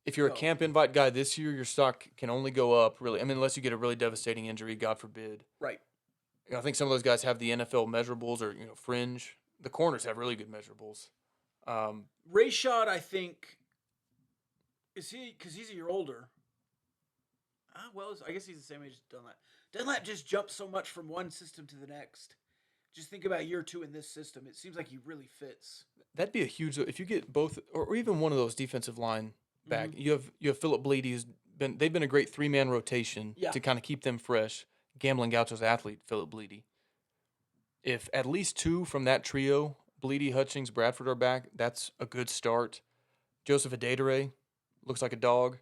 If you're a camp invite guy this year, your stock can only go up, really. I mean, unless you get a really devastating injury, God forbid. Right. I think some of those guys have the NFL measurables or, fringe. The corners have really good measurables. Rayshad, I think, is he, because he's a year older. Well, I guess he's the same age as Dunlap. Dunlap just jumps so much from one system to the next. Just think about year 2 in this system. It seems like he really fits. That'd be a huge, if you get both, or even one of those defensive line back. You have Philip Bleedy, they've been a great 3-man rotation to kind of keep them fresh. Gamblin Gauchos athlete, Philip Bleedy. If at least 2 from that trio, Bleedy, Hutchings, Bradford, are back, that's a good start. Joseph Adedere looks like a dog.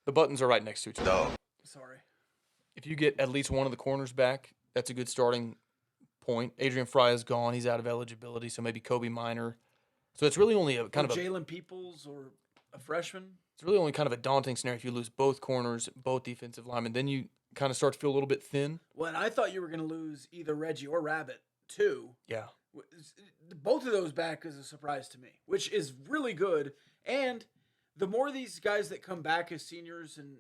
The buttons are right next to each other. Sorry. If you get at least one of the corners back, that's a good starting point. Adrian Fry is gone. He's out of eligibility, so maybe Kobe Minor. So it's really only a kind of Jalen Peoples or a freshman. It's really only kind of a daunting scenario if you lose both corners, both defensive linemen. Then you kind of start to feel a little bit thin. Well, and I thought you were going to lose either Reggie or Rabbit, too. Yeah. Both of those back is a surprise to me, which is really good. And the more these guys that come back as seniors and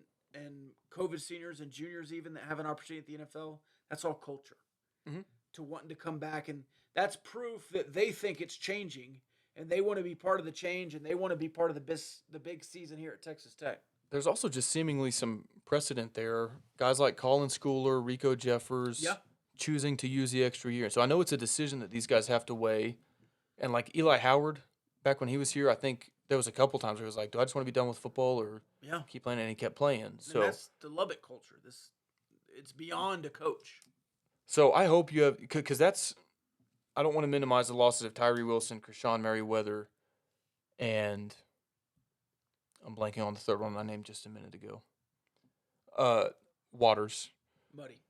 COVID seniors and juniors even that have an opportunity at the NFL, that's all culture. To wanting to come back. And that's proof that they think it's changing and they want to be part of the change and they want to be part of the big season here at Texas Tech. There's also just seemingly some precedent there. Guys like Colin Schooler, Rico Jeffers, choosing to use the extra year. So I know it's a decision that these guys have to weigh. And like Eli Howard, back when he was here, I think there was a couple times where he was like, do I just want to be done with football or keep playing? And he kept playing. So that's the Lubbock culture. It's beyond a coach. So I hope you have, because that's, I don't want to minimize the losses of Tyree Wilson, Krishawn Merriweather, and I'm blanking on the third one I named just a minute ago. Waters. Muddy.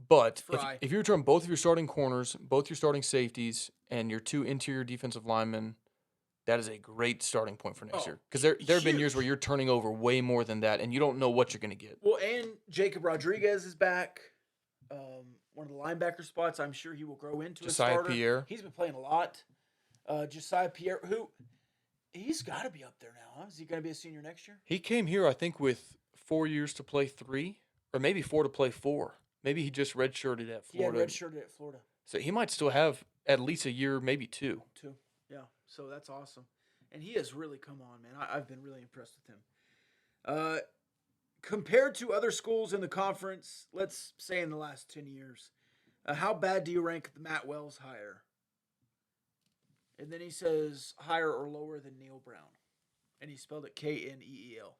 But if you return both of your starting corners, both your starting safeties, and your 2 interior defensive linemen, that is a great starting point for next year. Because there have been years where you're turning over way more than that, and you don't know what you're going to get. Well, and Jacob Rodriguez is back. One of the linebacker spots, I'm sure he will grow into a starter. Josiah Pierre. He's been playing a lot. Josiah Pierre, who he's got to be up there now, huh? Is he going to be a senior next year? He came here, I think, with 4 years to play 3, or maybe 4 to play 4. Maybe he just redshirted at Florida. He had redshirted at Florida. So he might still have at least a year, maybe 2. 2, yeah. So that's awesome. And he has really come on, man. I've been really impressed with him. Compared to other schools in the conference, let's say in the last 10 years, how bad do you rank the Matt Wells hire? And then he says higher or lower than Neil Brown. And he spelled it Kneel.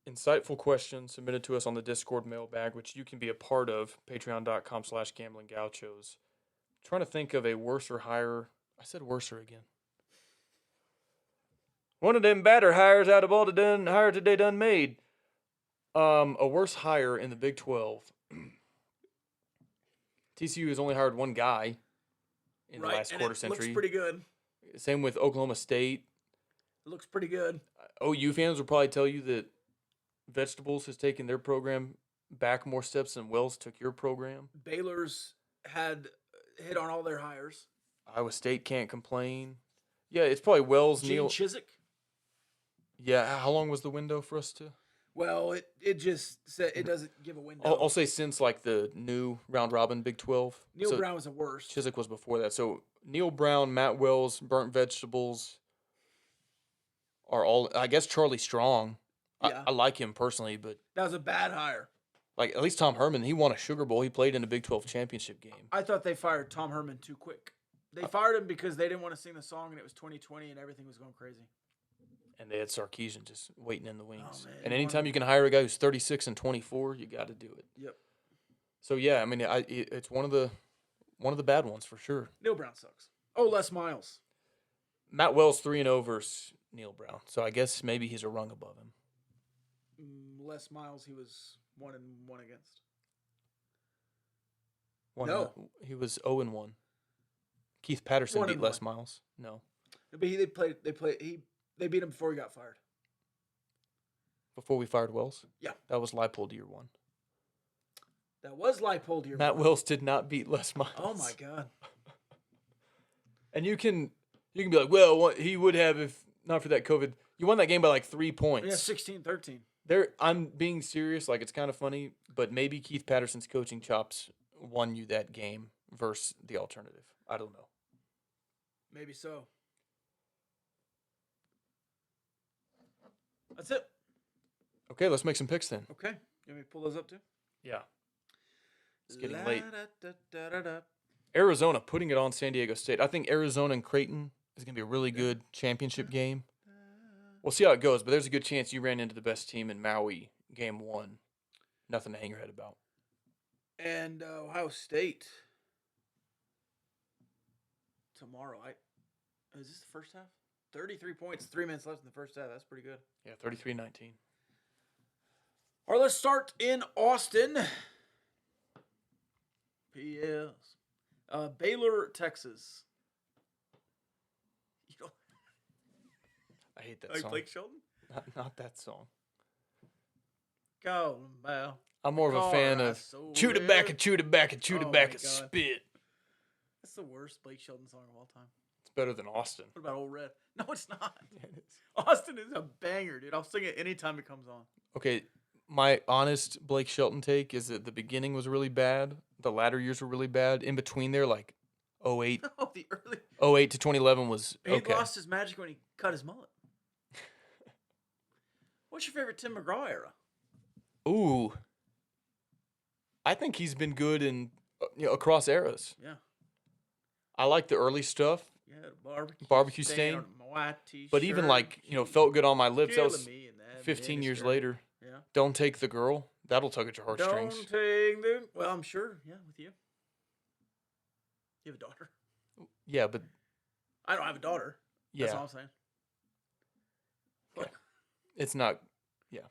Insightful question submitted to us on the Discord mailbag, which you can be a part of, patreon.com/GamblingGauchos. Trying to think of a worser hire. I said worser again. One of them batter hires out of all the hire today done made. A worse hire in the Big 12. TCU has only hired one guy in the last quarter century. Looks pretty good. Same with Oklahoma State. It looks pretty good. OU fans will probably tell you that Vegetables has taken their program back more steps than Wells took your program. Baylor's had hit on all their hires. Iowa State can't complain. Yeah, it's probably Wells, Gene Neal. Chizik. Yeah, how long was the window for us to? Well, it just said it doesn't give a window. I'll say since like the new round robin Big 12. Neil Brown was the worst. Chizik was before that. So Neil Brown, Matt Wells, Burnt Vegetables are all. I guess Charlie Strong. Yeah. I like him personally, but That was a bad hire. like at least Tom Herman, he won a Sugar Bowl. He played in a Big 12 championship game. I thought they fired Tom Herman too quick. They fired him because they didn't want to sing the song, and it was 2020, and everything was going crazy. And they had Sarkisian just waiting in the wings. man, And he anytime wanted- you can hire a guy who's 36 and 24, you got to do it. Yep. So yeah, I mean, it's one of the bad ones for sure. Neil Brown sucks. Oh, Les Miles. Matt Wells 3-0 versus Neil Brown. So I guess maybe he's a rung above him. Les Miles, he was 1-1 against. No. He was 0-1. Keith Patterson beat Les Miles. No. But they beat him before he got fired. Before we fired Wells? Yeah. That was Leipold year 1. That was Leipold year Matt one. Wells did not beat Les Miles. Oh my God. And you can be like, well, he would have if not for that COVID. You won that game by like 3 points. Yeah, 16-13. I'm being serious. Like, it's kind of funny, but maybe Keith Patterson's coaching chops won you that game versus the alternative. I don't know. Maybe so. That's it. Okay, let's make some picks then. Okay. You want me to pull those up too? Yeah. It's getting late. La-da-da-da-da-da. Arizona putting it on San Diego State. I think Arizona and Creighton is going to be a really good championship game. We'll see how it goes, but there's a good chance you ran into the best team in Maui game 1. Nothing to hang your head about. And Ohio State tomorrow. Is this the first half? 33 points, 3 minutes left in the first half. That's pretty good. Yeah, 33-19. All right, let's start in Austin. PS. Baylor, Texas. You don't I hate that like song. Blake Shelton? Not that song. Go, Bell. I'm more of a fan of chew it back and chew it back and chew Oh it back my and God. spit. That's the worst Blake Shelton song of all time. It's better than Austin. What about Old Red? No, it's not. Austin is a banger, dude. I'll sing it anytime it comes on. Okay, my honest Blake Shelton take is that the beginning was really bad. The latter years were really bad. In between there, like 08, Oh, the early. 08 to 2011 was He okay. lost his magic when he cut his mullet. What's your favorite Tim McGraw era? Ooh. I think he's been good in across eras. Yeah. I like the early stuff, Yeah, the Barbecue stain. on my white t-shirt. but even like, felt good on my lips. That Killing was me in that 15 years miniskirt. later. Yeah. Don't Take the Girl. That'll tug at your heartstrings. Don't take the. Well, I'm sure. Yeah, with you. You have a daughter. Yeah, but I don't have a daughter. yeah, That's all I'm saying. But it's not. Yeah.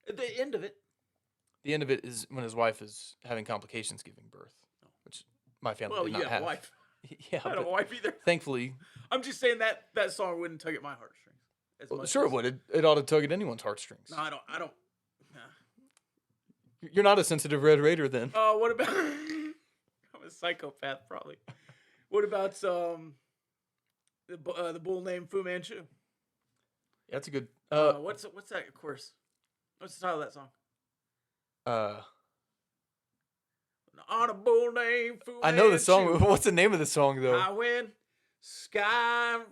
at the end of it, The end of it is when his wife is having complications giving birth, which my family well, did you not have have. a wife. Yeah, I don't have a but wife either. thankfully, I'm just saying that song wouldn't tug at my heartstrings. As much sure it as- would. It ought to tug at anyone's heartstrings. No, I don't. Nah. You're not a sensitive Red Raider then. What about? I'm a psychopath, probably. What about the bull named Fu Manchu? Yeah, that's a good. What's that? Of course. What's the title of that song? On a bull named Fu I know the song. Manchu, What's the name of the song though? I went skydiving.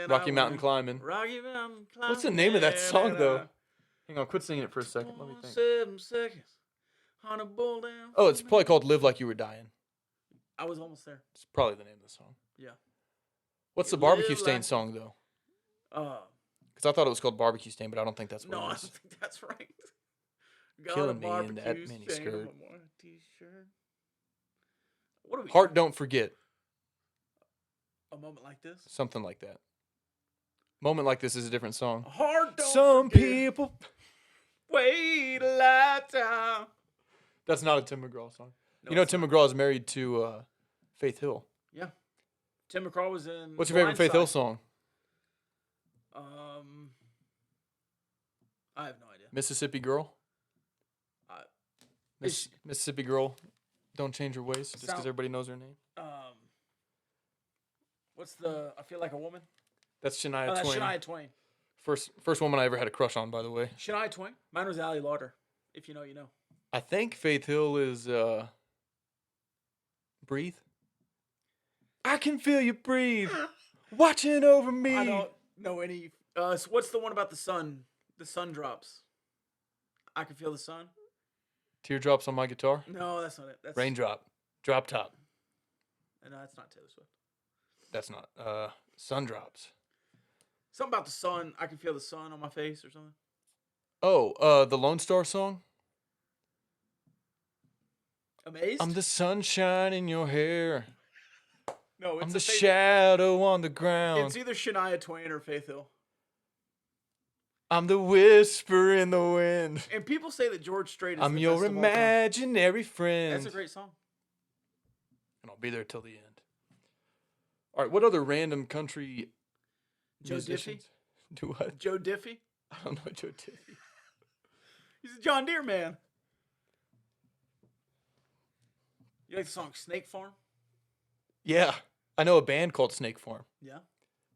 Rocky Mountain Climbing. Rocky Mountain Climbing. What's the name of that song though? Hang on, quit singing it for a second. Let me think. 7 seconds. On a bull down. Oh, it's probably called "Live Like You Were Dying." I was almost there. It's probably the name of the song. Yeah. What's the Live Barbecue Like- Stain song though? Because I thought it was called Barbecue Stain, but I don't think that's what No, I it don't is. think that's right. Got Killing a me in that barbecue mini stain on skirt. my t-shirt. What are we? Heart Don't Forget. A moment like this. Something like that. Moment Like This is a different song. Heart don't Some forget. people. Wait a lifetime. That's not a Tim McGraw song. No, you know, it's Tim not. McGraw is married to Faith Hill. Yeah. Tim McCraw was in. What's your favorite Faith Hill Blindside. song? I have no idea. Mississippi Girl. Is- Mississippi Girl. Don't change your ways just because Sound- everybody knows her name. What's the? I feel like a woman. That's Shania Oh, that's Twain. Shania Twain. First woman I ever had a crush on, by the way. Shania Twain. Mine was Allie Lauder. If you know, you know. I think Faith Hill is Breathe. I can feel you breathe, watching over me. I don't know any. So what's the one about the sun The sun drops. I can feel the sun. Teardrops on my guitar. No, that's not it. That's Raindrop. Drop top. No, that's not Taylor Swift. That's not. Sun drops. Something about the sun. I can feel the sun on my face or something. Oh, the Lone Star song. Amazed? I'm the sunshine in your hair. No, it's I'm a the Faith- shadow on the ground. It's either Shania Twain or Faith Hill. I'm the whisper in the wind. And people say that George Strait is I'm the your best of all time. imaginary friend. That's a great song. And I'll be there till the end. All right, what other random country Joe musicians? Do what? Joe Diffie. I don't know Joe Diffie. He's a John Deere man. You like the song Snake Farm? Yeah, I know a band called Snake Farm. Yeah.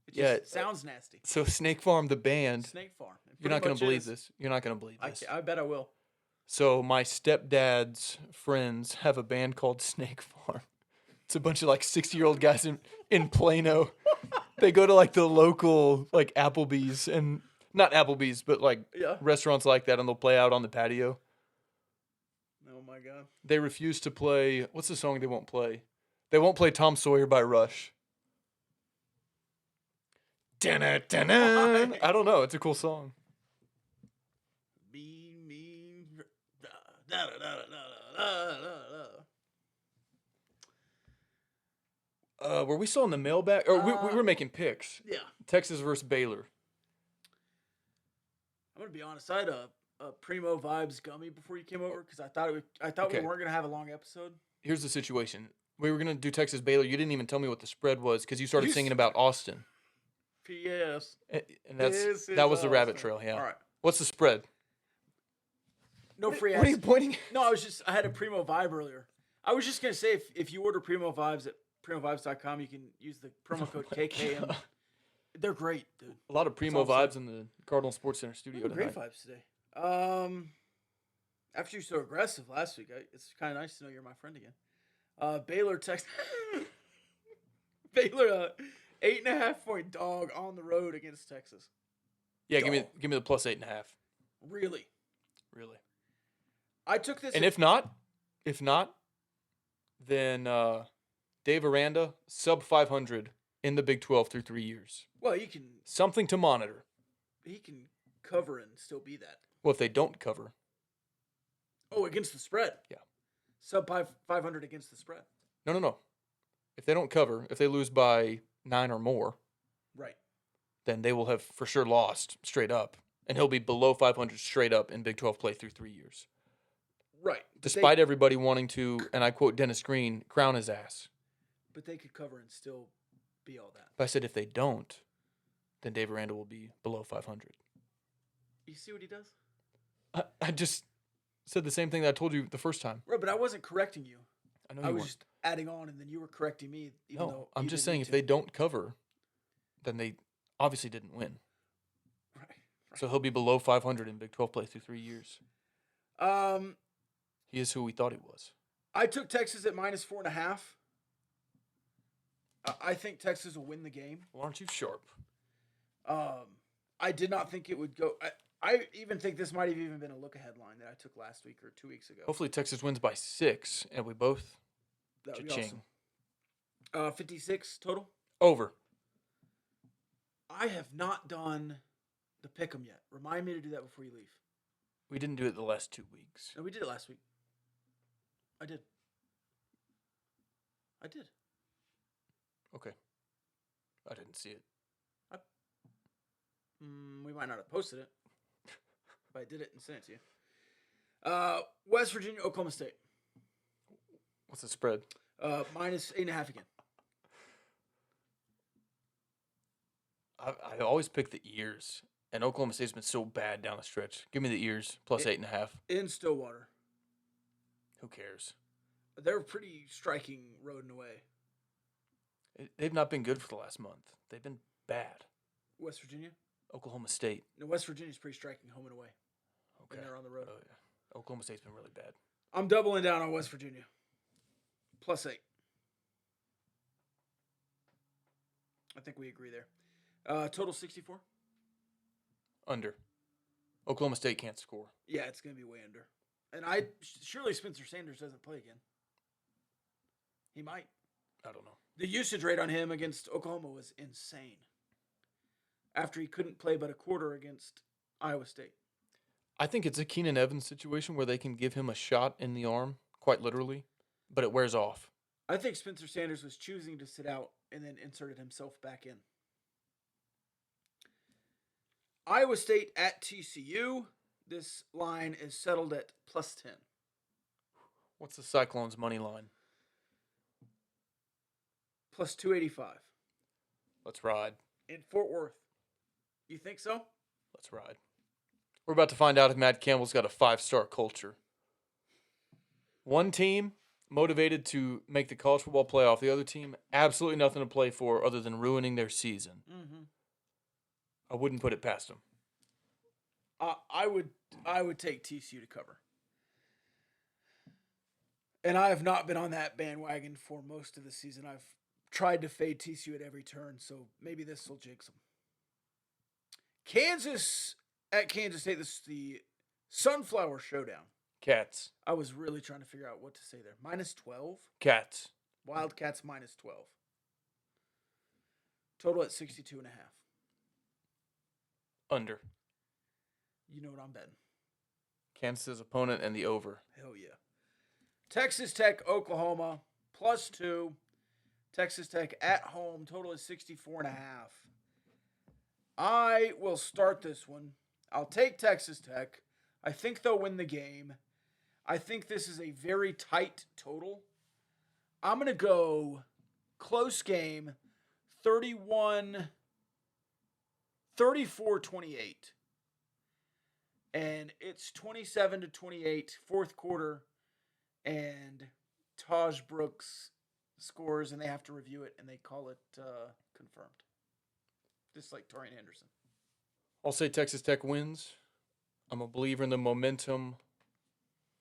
It Yeah, just sounds nasty. So Snake Farm, the band. Snake Farm. It You're not pretty going much to believe is. this. You're not going to believe this. I bet I will. So my stepdad's friends have a band called Snake Farm. It's a bunch of like 60-year-old guys in Plano. They go to like the local like Applebee's and not Applebee's, but like Yeah. restaurants like that, and they'll play out on the patio. Oh my god. They refuse to play. What's the song they won't play? They won't play Tom Sawyer by Rush. Dun-dun-dun-dun. Why? I don't know. It's a cool song. Me. Da, da, da, da, da, da, da. Were we still in the mailbag? Or we were making picks. Yeah. Texas versus Baylor. I'm gonna be honest. I had a Primo Vibes gummy before you came over because I thought Okay. we weren't gonna have a long episode. Here's the situation. We were gonna do Texas Baylor. You didn't even tell me what the spread was because you started You singing s- about Austin, P.S. and This that was is the rabbit Austin. trail. Yeah. All right. What's the spread? No free What are you ads. pointing? No, I had a Primo Vibe earlier. I was just gonna say if you order Primo Vibes at primovibes.com, you can use the promo code KKM. They're great, dude. A lot of primo That's all I'm vibes in the Cardinal Sports Center studio Great tonight. vibes today. After you're so aggressive last week, it's kind of nice to know you're my friend again. Baylor Texas. Baylor 8.5-point dog on the road against Texas. Yeah, Dog. give me the plus 8.5. Really? Really. I took this. And if not, then Dave Aranda sub 500 in the Big 12 through 3 years. well, he can Something to monitor. cover and still be that. Well, if they don't cover, Oh, against the spread. Yeah. Sub 500 against the spread. no. If they don't cover, if they lose by 9 or more, Right. then they will have for sure lost straight up, and he'll be below 500 straight up in Big 12 play through 3 years. Right. But Despite everybody wanting to, and I quote Dennis Green, crown his ass. but they could cover and still be all that. But I said if they don't, then Dave Aranda will be below 500. You see what he does? I just said the same thing that I told you the first time. Right, but I wasn't correcting you. I know I you was weren't. just adding on, and then you were correcting me. Even No, though I'm you just didn't saying need if to. they don't cover, then they obviously didn't win. Right. So he'll be below 500 in Big 12 play through 3 years. He is who we thought he was. I took Texas at -4.5. I think Texas will win the game. Well, aren't you sharp? I did not think it would go. I even think this might have even been a look-ahead line that I took last week or 2 weeks ago. Hopefully Texas wins by 6, and we both That would be cha-ching. awesome. 56 total. Over. I have not done the pick'em yet. Remind me to do that before you leave. We didn't do it the last 2 weeks. No, we did it last week. I did. Okay. I didn't see it. We might not have posted it, but I did it and sent it to you. West Virginia, Oklahoma State. What's the spread? -8.5 again. I always pick the ears, and Oklahoma State's been so bad down the stretch. Give me the ears, plus 8.5. In Stillwater. Who cares? They're pretty striking road and away. They've not been good for the last month. They've been bad. West Virginia? Oklahoma State. No, West Virginia's pretty striking home and away. Okay. When they're on the road. Oh, yeah. Oklahoma State's been really bad. I'm doubling down on West Virginia. +8. I think we agree there. Total 64? Under. Oklahoma State can't score. Yeah, it's going to be way under. And surely Spencer Sanders doesn't play again. He might. I don't know. The usage rate on him against Oklahoma was insane. After he couldn't play but a quarter against Iowa State. I think it's a Keenan Evans situation where they can give him a shot in the arm, quite literally, but it wears off. I think Spencer Sanders was choosing to sit out and then inserted himself back in. Iowa State at TCU. This line is settled at +10. What's the Cyclones' money line? +285. Let's ride. In Fort Worth. You think so? Let's ride. We're about to find out if Matt Campbell's got a 5-star culture. One team motivated to make the college football playoff. The other team, absolutely nothing to play for other than ruining their season. Mm-hmm. I wouldn't put it past them. I would take TCU to cover. And I have not been on that bandwagon for most of the season. I've tried to fade TCU at every turn, so maybe this will jinx them. Kansas at Kansas State. This is the Sunflower Showdown. Cats. I was really trying to figure out what to say there. -12. Cats. Wildcats -12. Total at 62.5. Under. You know what I'm betting. Kansas' opponent and the over. Hell yeah. Texas Tech, Oklahoma, +2. Texas Tech at home. Total is 64.5. I will start this one. I'll take Texas Tech. I think they'll win the game. I think this is a very tight total. I'm going to go close game, 34-28. And it's 27-28, fourth quarter, and Taj Brooks scores, and they have to review it, and they call it confirmed. Just like Torian Anderson. I'll say Texas Tech wins. I'm a believer in the momentum,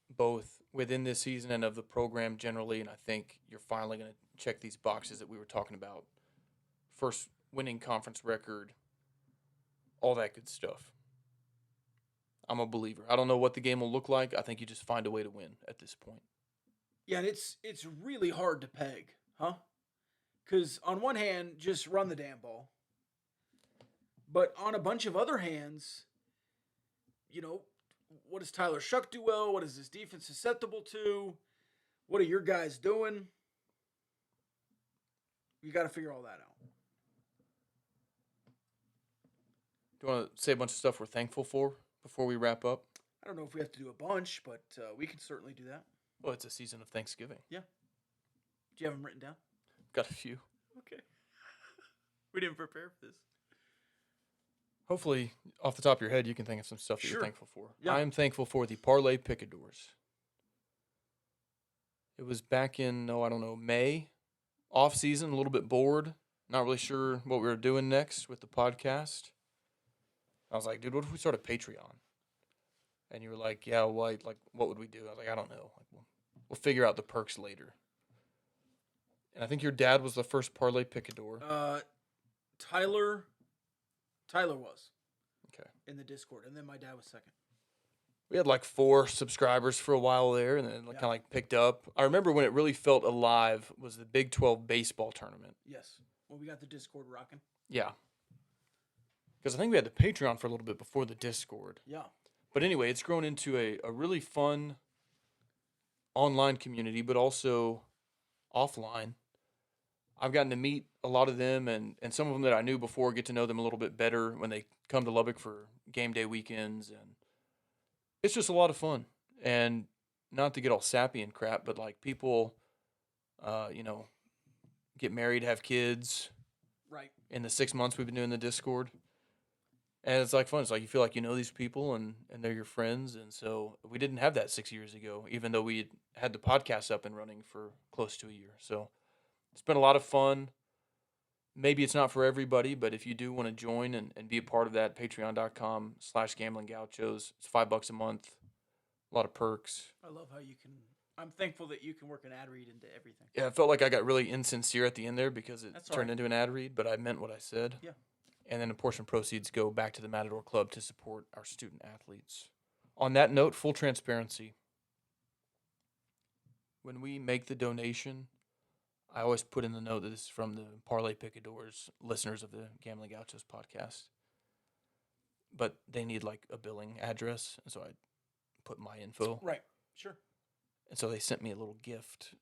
both within this season and of the program generally, and I think you're finally going to check these boxes that we were talking about. First winning conference record, all that good stuff. I'm a believer. I don't know what the game will look like. I think you just find a way to win at this point. Yeah, and it's really hard to peg, huh? Because on one hand, just run the damn ball. But on a bunch of other hands, you know, what does Tyler Shuck do well? What is this defense susceptible to? What are your guys doing? You got to figure all that out. Do you want to say a bunch of stuff we're thankful for before we wrap up? I don't know if we have to do a bunch, but we can certainly do that. Well, it's a season of Thanksgiving. Yeah. Do you have them written down? Got a few. Okay. We didn't prepare for this. Hopefully, off the top of your head, you can think of some stuff that Sure. you're thankful for. Yeah. I am thankful for the Parlay Picadors. It was back in, May, off season, a little bit bored, not really sure what we were doing next with the podcast. I was like, dude, what if we start a Patreon? And you were like, yeah, what would we do? I was like, I don't know. We'll figure out the perks later. And I think your dad was the first Parlay Picador. Tyler was. Okay. In the Discord, and then my dad was second. We had 4 subscribers for a while there, and then kind of picked up. I remember when it really felt alive was the Big 12 baseball tournament. Yes. Well, we got the Discord rocking. Yeah. Because I think we had the Patreon for a little bit before the Discord. Yeah. But anyway, it's grown into a really fun online community, but also offline. I've gotten to meet a lot of them, and some of them that I knew before, get to know them a little bit better when they come to Lubbock for game day weekends. And it's just a lot of fun. And not to get all sappy and crap, but people, get married, have kids. Right. In the 6 months we've been doing the Discord. And it's fun. It's you feel like you know these people and they're your friends. And so we didn't have that 6 years ago, even though we had the podcast up and running for close to a year. So it's been a lot of fun. Maybe it's not for everybody, but if you do want to join and be a part of that, patreon.com/GamblingGauchos. It's $5 a month. A lot of perks. I love how you can. I'm thankful that you can work an ad read into everything. Yeah, I felt like I got really insincere at the end there because it That's all turned right. into an ad read, but I meant what I said. Yeah. And then a portion of proceeds go back to the Matador Club to support our student athletes. On that note, full transparency. When we make the donation, I always put in the note that this is from the Parlay Picadors, listeners of the Gamblin Gauchos podcast. But they need like a billing address, and so I put my info. Right. Sure. And so they sent me a little gift.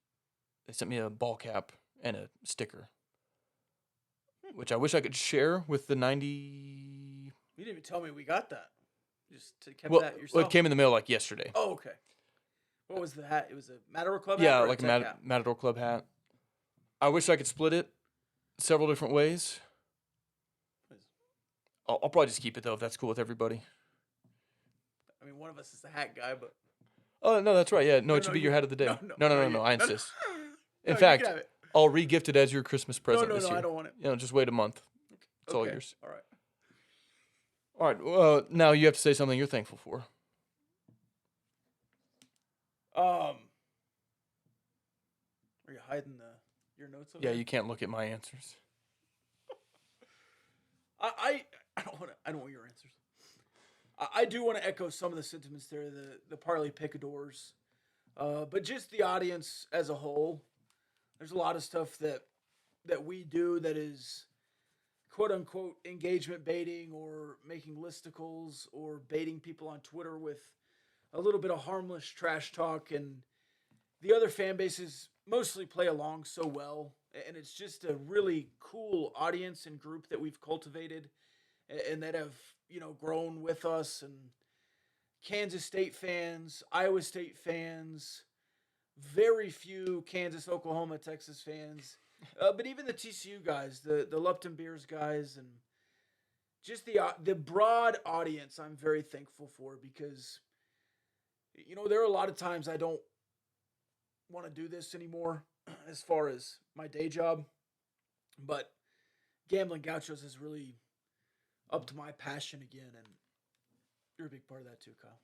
They sent me a ball cap and a sticker, which I wish I could share with the 90. You didn't even tell me we got that. Just kept Well, that yourself. well, it came in the mail like yesterday. Oh, okay. What was the hat? It was a Matador Club hat? Yeah, or like a tech hat? Matador Club hat. I wish I could split it several different ways. I'll probably just keep it, though, if that's cool with everybody. I mean, one of us is the hat guy, but. Oh, no, that's right. Yeah, no, it should be you- your hat of the day. No, I insist. In you fact, can have it. I'll re-gift it as your Christmas present No, this year. I don't want it. You know, just wait a month. It's all Okay, yours. All right. All right, well, now you have to say something you're thankful for. Are you hiding your notes over Yeah, there? you can't look at my answers. I don't want your answers. I do want to echo some of the sentiments there, the Parlay Picadors, but just the audience as a whole. There's a lot of stuff that we do that is quote unquote engagement baiting or making listicles or baiting people on Twitter with a little bit of harmless trash talk, and the other fan bases mostly play along so well, and it's just a really cool audience and group that we've cultivated and that have, grown with us. And Kansas State fans, Iowa State fans, very few Kansas, Oklahoma, Texas fans, but even the TCU guys, the Lupton Beers guys, and just the broad audience I'm very thankful for, because there are a lot of times I don't want to do this anymore as far as my day job, but Gamblin Gauchos is really up to my passion again, and you're a big part of that too, Kyle.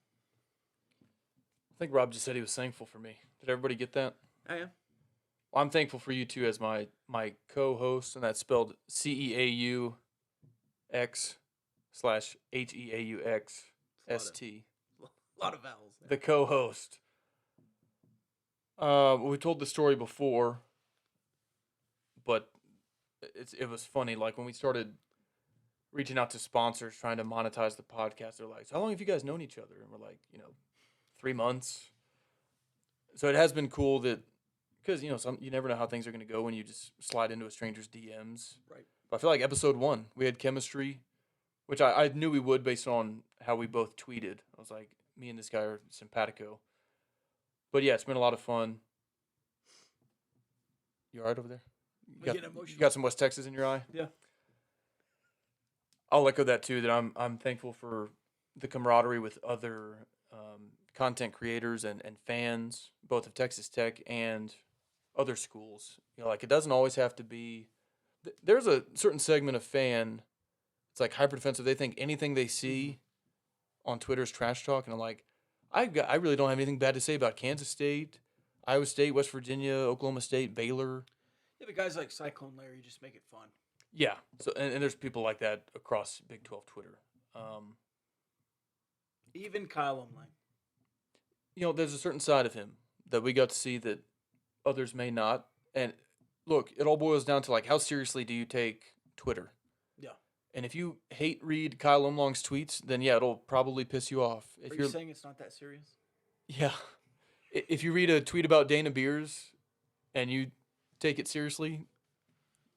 I think Rob just said he was thankful for me. Did everybody get that? I am. Well, I'm thankful for you too as my co-host, and that's spelled CEAUX/HEAUXST. A lot of vowels there. The co-host. We told the story before, but it was funny. Like when we started reaching out to sponsors trying to monetize the podcast, they're like, "So how long have you guys known each other?" And we're like, 3 months. So it has been cool that, because you never know how things are going to go when you just slide into a stranger's DMs. Right. But I feel like episode 1 we had chemistry, which I knew we would based on how we both tweeted. I was like, me and this guy are simpatico. But yeah, it's been a lot of fun. You all right over there? Getting emotional. You got some West Texas in your eye? Yeah. I'll echo that too. That I'm thankful for the camaraderie with other content creators and fans, both of Texas Tech and other schools. Like it doesn't always have to be. There's a certain segment of fan. It's like hyper defensive. They think anything they see on Twitter is trash talk, and I'm like, I really don't have anything bad to say about Kansas State, Iowa State, West Virginia, Oklahoma State, Baylor. Yeah, but guys like Cyclone Larry just make it fun. Yeah. So and there's people like that across Big 12 Twitter. Even Kyle Umlang. There's a certain side of him that we got to see that others may not. And look, it all boils down to like, how seriously do you take Twitter? Yeah. And if you hate read Kyle Umlang's tweets, then yeah, it'll probably piss you off. If Are you're you saying it's not that serious? Yeah. If you read a tweet about Dana Beers and you take it seriously,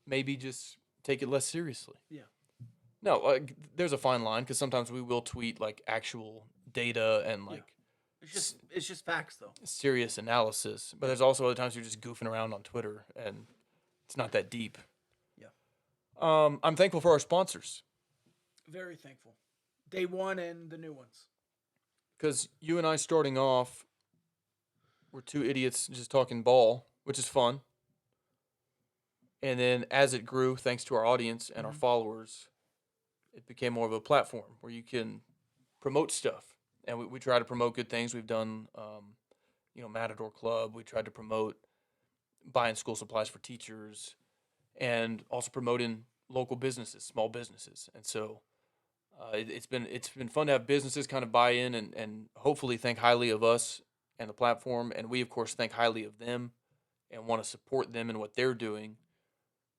maybe just take it less seriously. Yeah. No, like there's a fine line, because sometimes we will tweet like actual data and like It's just facts though. serious analysis, but there's also other times you're just goofing around on Twitter and it's not that deep. Yeah. I'm thankful for our sponsors, Very thankful. Day one and the new ones. because you and I starting off, we're two idiots just talking ball, which is fun. And then as it grew, thanks to our audience and our followers, it became more of a platform where you can promote stuff. And we try to promote good things. We've done, Matador Club. We tried to promote buying school supplies for teachers, and also promoting local businesses, small businesses, and so it's been fun to have businesses kind of buy in and hopefully think highly of us and the platform, and we of course think highly of them and want to support them in what they're doing.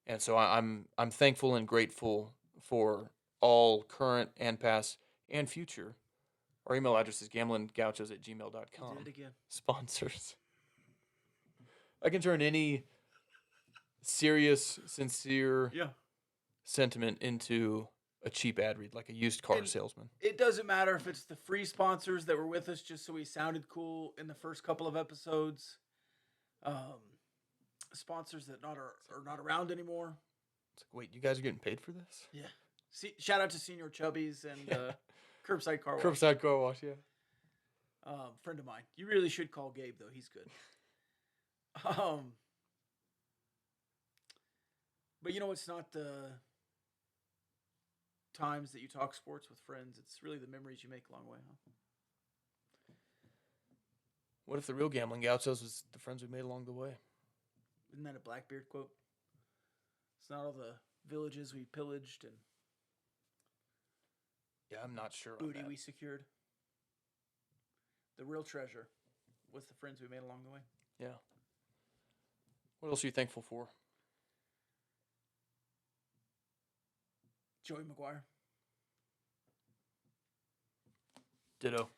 And so I'm thankful and grateful for all current and past and future. Our email address is gamblingauchos@gmail.com. Did it again. Sponsors. I can turn any serious, sincere Yeah. sentiment into a cheap ad read, like a used car And salesman. It doesn't matter if it's the free sponsors that were with us just so we sounded cool in the first couple of episodes. Sponsors that are not around anymore. It's like, wait, you guys are getting paid for this? Yeah. See, shout out to Senior Chubbies and Curbside Car Wash. Curbside car wash, yeah. Friend of mine. You really should call Gabe though. He's good. But you know, it's not the times that you talk sports with friends. It's really the memories you make along the way, huh? What if the real gambling Gauchos was the friends we made along the way? Isn't that a Blackbeard quote? It's not all the villages we pillaged and Yeah, I'm not sure on booty that. we secured. The real treasure was the friends we made along the way. Yeah. What else are you thankful for? Joey McGuire. Ditto.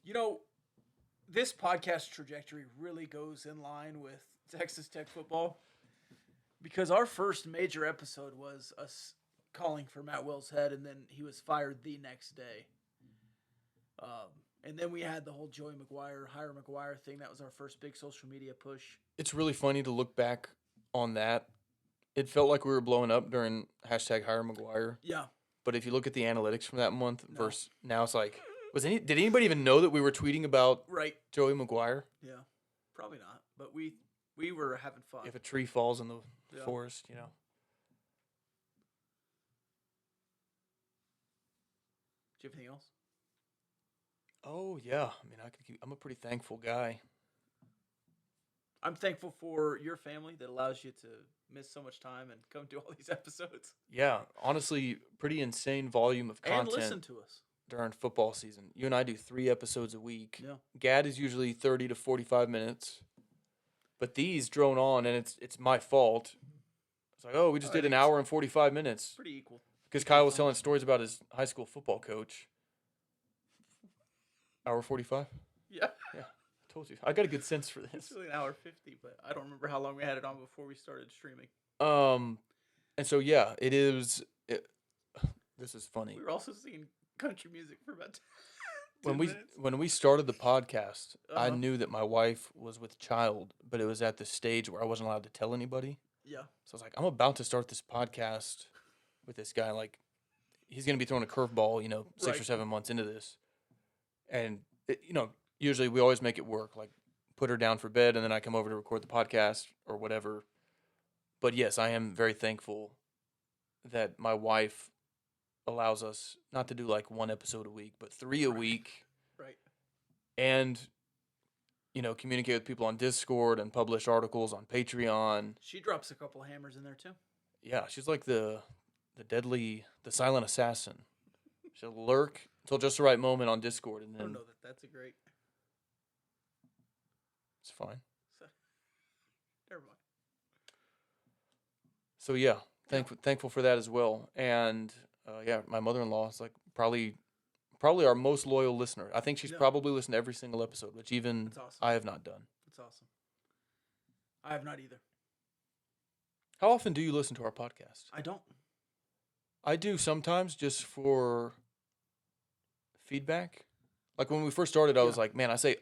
You know, this podcast trajectory really goes in line with Texas Tech football because our first major episode was us calling for Matt Wells' head, and then he was fired the next day. And then we had the whole Joey McGuire, hire McGuire thing. That was our first big social media push. It's really funny to look back on that. It felt like we were blowing up during hashtag hire McGuire. Yeah. But if you look at the analytics from that month No. versus now, it's like, did anybody even know that we were tweeting about Right. Joey McGuire? Yeah. Probably not. But we were having fun. If a tree falls in the Yeah. forest, you know. Do you have anything else? Oh yeah, I mean, I'm a pretty thankful guy. I'm thankful for your family that allows you to miss so much time and come to all these episodes. Yeah, honestly, pretty insane volume of And content listen to us. during football season. You and I do 3 episodes a week. Yeah. Gad is usually 30 to 45 minutes, but these drone on, and it's my fault. It's like, oh, we just I did an think hour and 45 minutes Pretty equal. because Kyle was telling stories about his high school football coach. Hour 45. Yeah. Yeah, I told you. I got a good sense for It's this. really an hour 50, but I don't remember how long we had it on before we started streaming. And so yeah, it is. This is funny. We were also singing country music for about 2 when we minutes. when we started the podcast, I Uh-huh. knew that my wife was with child, but it was at the stage where I wasn't allowed to tell anybody. Yeah. So I was like, I'm about to start this podcast with this guy. Like, he's gonna be throwing a curveball, 6 or Right. 7 months into this, and usually we always make it work. Like, put her down for bed, and then I come over to record the podcast or whatever. But yes, I am very thankful that my wife allows us not to do like 1 episode a week, but 3 a week, Right. and communicate with people on Discord and publish articles on Patreon. She drops a couple hammers in there too. Yeah, she's like the silent assassin. She'll lurk until just the right moment on Discord, and I then don't know that that's a great. it's fine. So, never mind. So yeah, thankful for that as well. And yeah, my mother-in-law is like probably our most loyal listener. I think she's Yeah. probably listened to every single episode, which even That's awesome. I have not done. That's awesome. I have not either. How often do you listen to our podcast? I don't. I do sometimes just for feedback. Like when we first started, I was Yeah. like, man, I say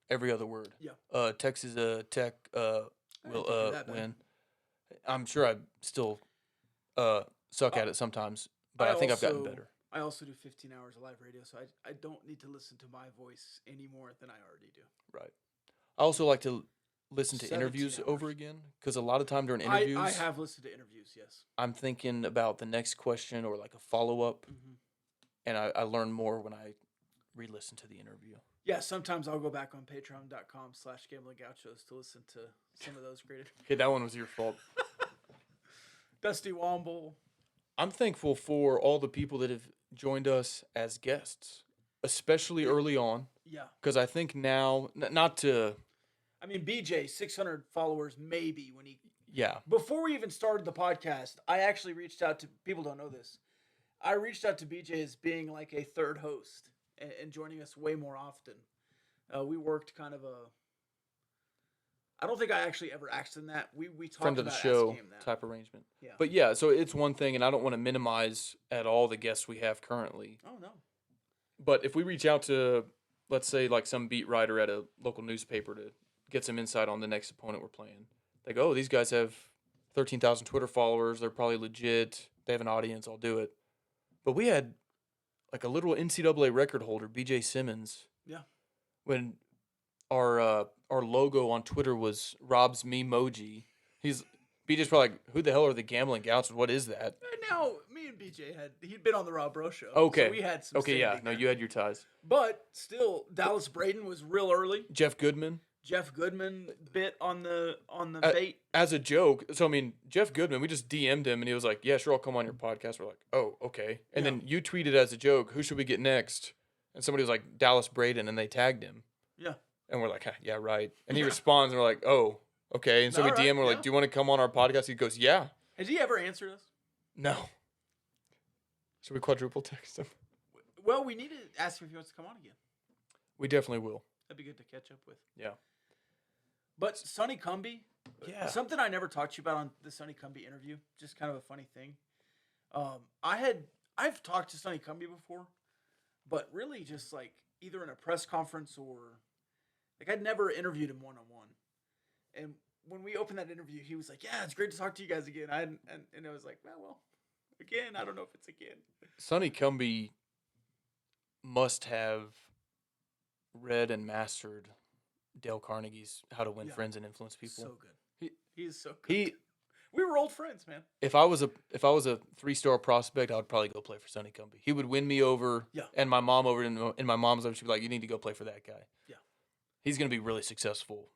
every other word. Yeah. Texas Tech I didn't will think you were that bad. win. I'm sure I still suck at it sometimes, but I think I've gotten better. I also do 15 hours of live radio, so I don't need to listen to my voice any more than I already do. Right. I also like to listen to 17 interviews over hours. again because a lot of time during interviews, I have listened to interviews, yes. I'm thinking about the next question or like a follow-up, Mm-hmm. and I learn more when I re-listen to the interview. Yeah, sometimes I'll go back on patreon.com/gamblingauchos to listen to some of those great. Okay, that one was your fault. Dusty Womble, I'm thankful for all the people that have joined us as guests, especially early on, Yeah. because I think now, not to, I mean, BJ, 600 followers maybe when he. yeah, Before we even started the podcast, I actually reached out to people don't know this. I reached out to BJ as being like a third host and joining us way more often. We worked kind of a. I don't think I actually ever asked him that. We talked friend of the about show asking him that. type arrangement. Yeah. But yeah, so it's one thing, and I don't want to minimize at all the guests we have currently. Oh no. But if we reach out to, let's say, like some beat writer at a local newspaper to get some insight on the next opponent we're playing, they go, oh, these guys have 13,000 Twitter followers. They're probably legit. They have an audience. I'll do it. But we had like a literal NCAA record holder, BJ Simmons. Yeah. When our logo on Twitter was Rob's Memoji. BJ's probably like, who the hell are the Gamblin Gauchos? What is that? And now me and BJ he'd been on the Rob Bro show. Okay. So we had some. Okay, yeah. standing No, there. you had your ties. But still, Dallas Braden was real early. Jeff Goodman. Jeff Goodman bit on the Uh, bait. As a joke. So, I mean, Jeff Goodman, we just DM'd him and he was like, yeah, sure, I'll come on your podcast. We're like, oh, okay. And Yeah. then you tweeted as a joke, who should we get next? And somebody was like, Dallas Braden, and they tagged him. Yeah. And we're like, yeah, right. And he responds and we're like, oh, okay. And so we All DM right, him, we're like, yeah. do you want to come on our podcast? He goes, yeah. Has he ever answered us? No. Should we quadruple text him? Well, we need to ask him if he wants to come on again. We definitely will. That'd be good to catch up with. Yeah. But Sonny Cumby, Yeah. something I never talked to you about on the Sonny Cumby interview, just kind of a funny thing. I've talked to Sonny Cumby before, but really just like either in a press conference or like I'd never interviewed him one-on-one. And when we opened that interview, he was like, yeah, it's great to talk to you guys again. And I was like, well, again, I don't know if it's again. Sonny Cumby must have read and mastered Dale Carnegie's How to Win Yeah. Friends and Influence People. So good. He is so good. He We were old friends, man. if I was a 3-star prospect, I would probably go play for Sonny Cumby. He would win me over Yeah. and my mom over in my mom's life. She'd be like, you need to go play for that guy. Yeah. He's going to be really successful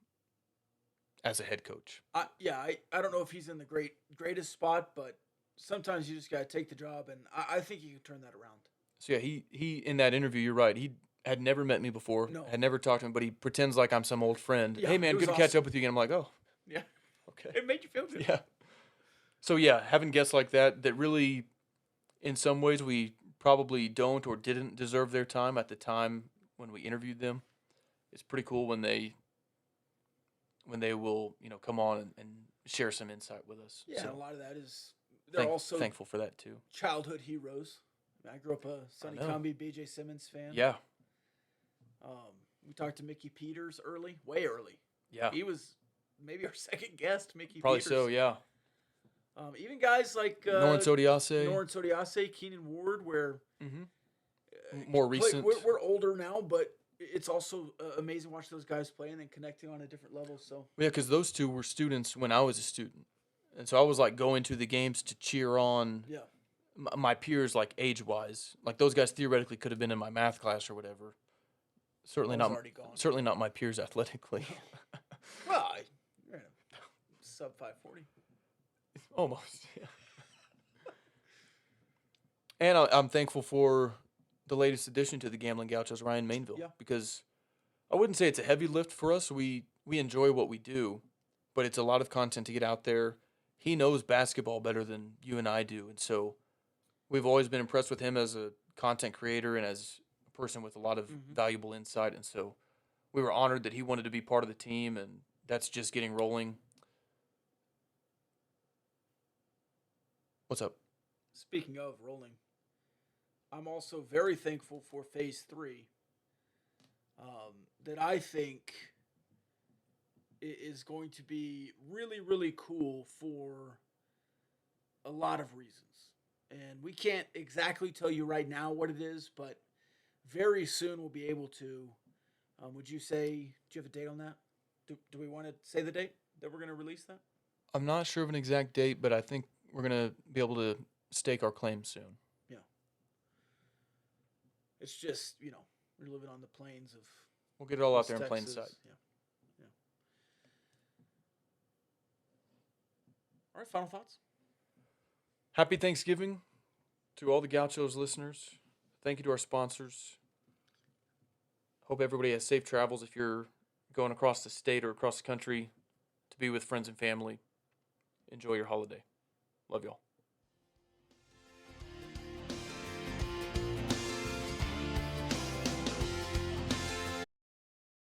as a head coach. I don't know if he's in the greatest spot, but sometimes you just got to take the job, and I think he could turn that around. So yeah, he in that interview, you're right. He had never met me before, No. had never talked to him, but he pretends like I'm some old friend. Yeah, Hey it man, was good to catch awesome. up with you again. I'm like, oh, Yeah. okay. It made you feel good. Yeah. So yeah, having guests like that really, in some ways, we probably don't or didn't deserve their time at the time when we interviewed them. It's pretty cool when they will, come on and share some insight with us. Yeah, So and a lot of that is they're also thankful for that too. childhood heroes. I grew up a Sonny know. Cumby, BJ Simmons fan. Yeah. We talked to Mickey Peters way early. Yeah. He was maybe our second guest, Mickey Probably Peters. so. Yeah. Even guys like Norris Odiase. Norris Odiase, Keenan Ward, where More recent. We're older now, but it's also amazing to watch those guys play and then connecting on a different level. So Yeah, because those two were students when I was a student, and so I was like going to the games to cheer on yeah, my peers, like age wise. Like those guys theoretically could have been in my math class or whatever. Certainly I was not. already gone. Certainly not my peers athletically. well, you're in a sub 540. Almost. Yeah. And I'm thankful for the latest addition to the Gamblin Gauchos, Ryan Mainville, Yeah. because I wouldn't say it's a heavy lift for us. We enjoy what we do, but it's a lot of content to get out there. He knows basketball better than you and I do, and so we've always been impressed with him as a content creator and as a person with a lot of valuable insight, and so we were honored that he wanted to be part of the team, and that's just getting rolling. What's up? Speaking of rolling, I'm also very thankful for Phase 3 that I think is going to be really, really cool for a lot of reasons. And we can't exactly tell you right now what it is, but very soon we'll be able to. Would you say, do you have a date on that? Do we want to say the date that we're going to release that? I'm not sure of an exact date, but I think we're going to be able to stake our claim soon. Yeah. It's just, we're living on the plains of We'll get it all out West there in plain Texas. sight. Yeah. Yeah. All right, final thoughts? Happy Thanksgiving To all the Gauchos listeners, thank you to our sponsors. Hope everybody has safe travels if you're going across the state or across the country to be with friends and family. Enjoy your holiday. Love y'all.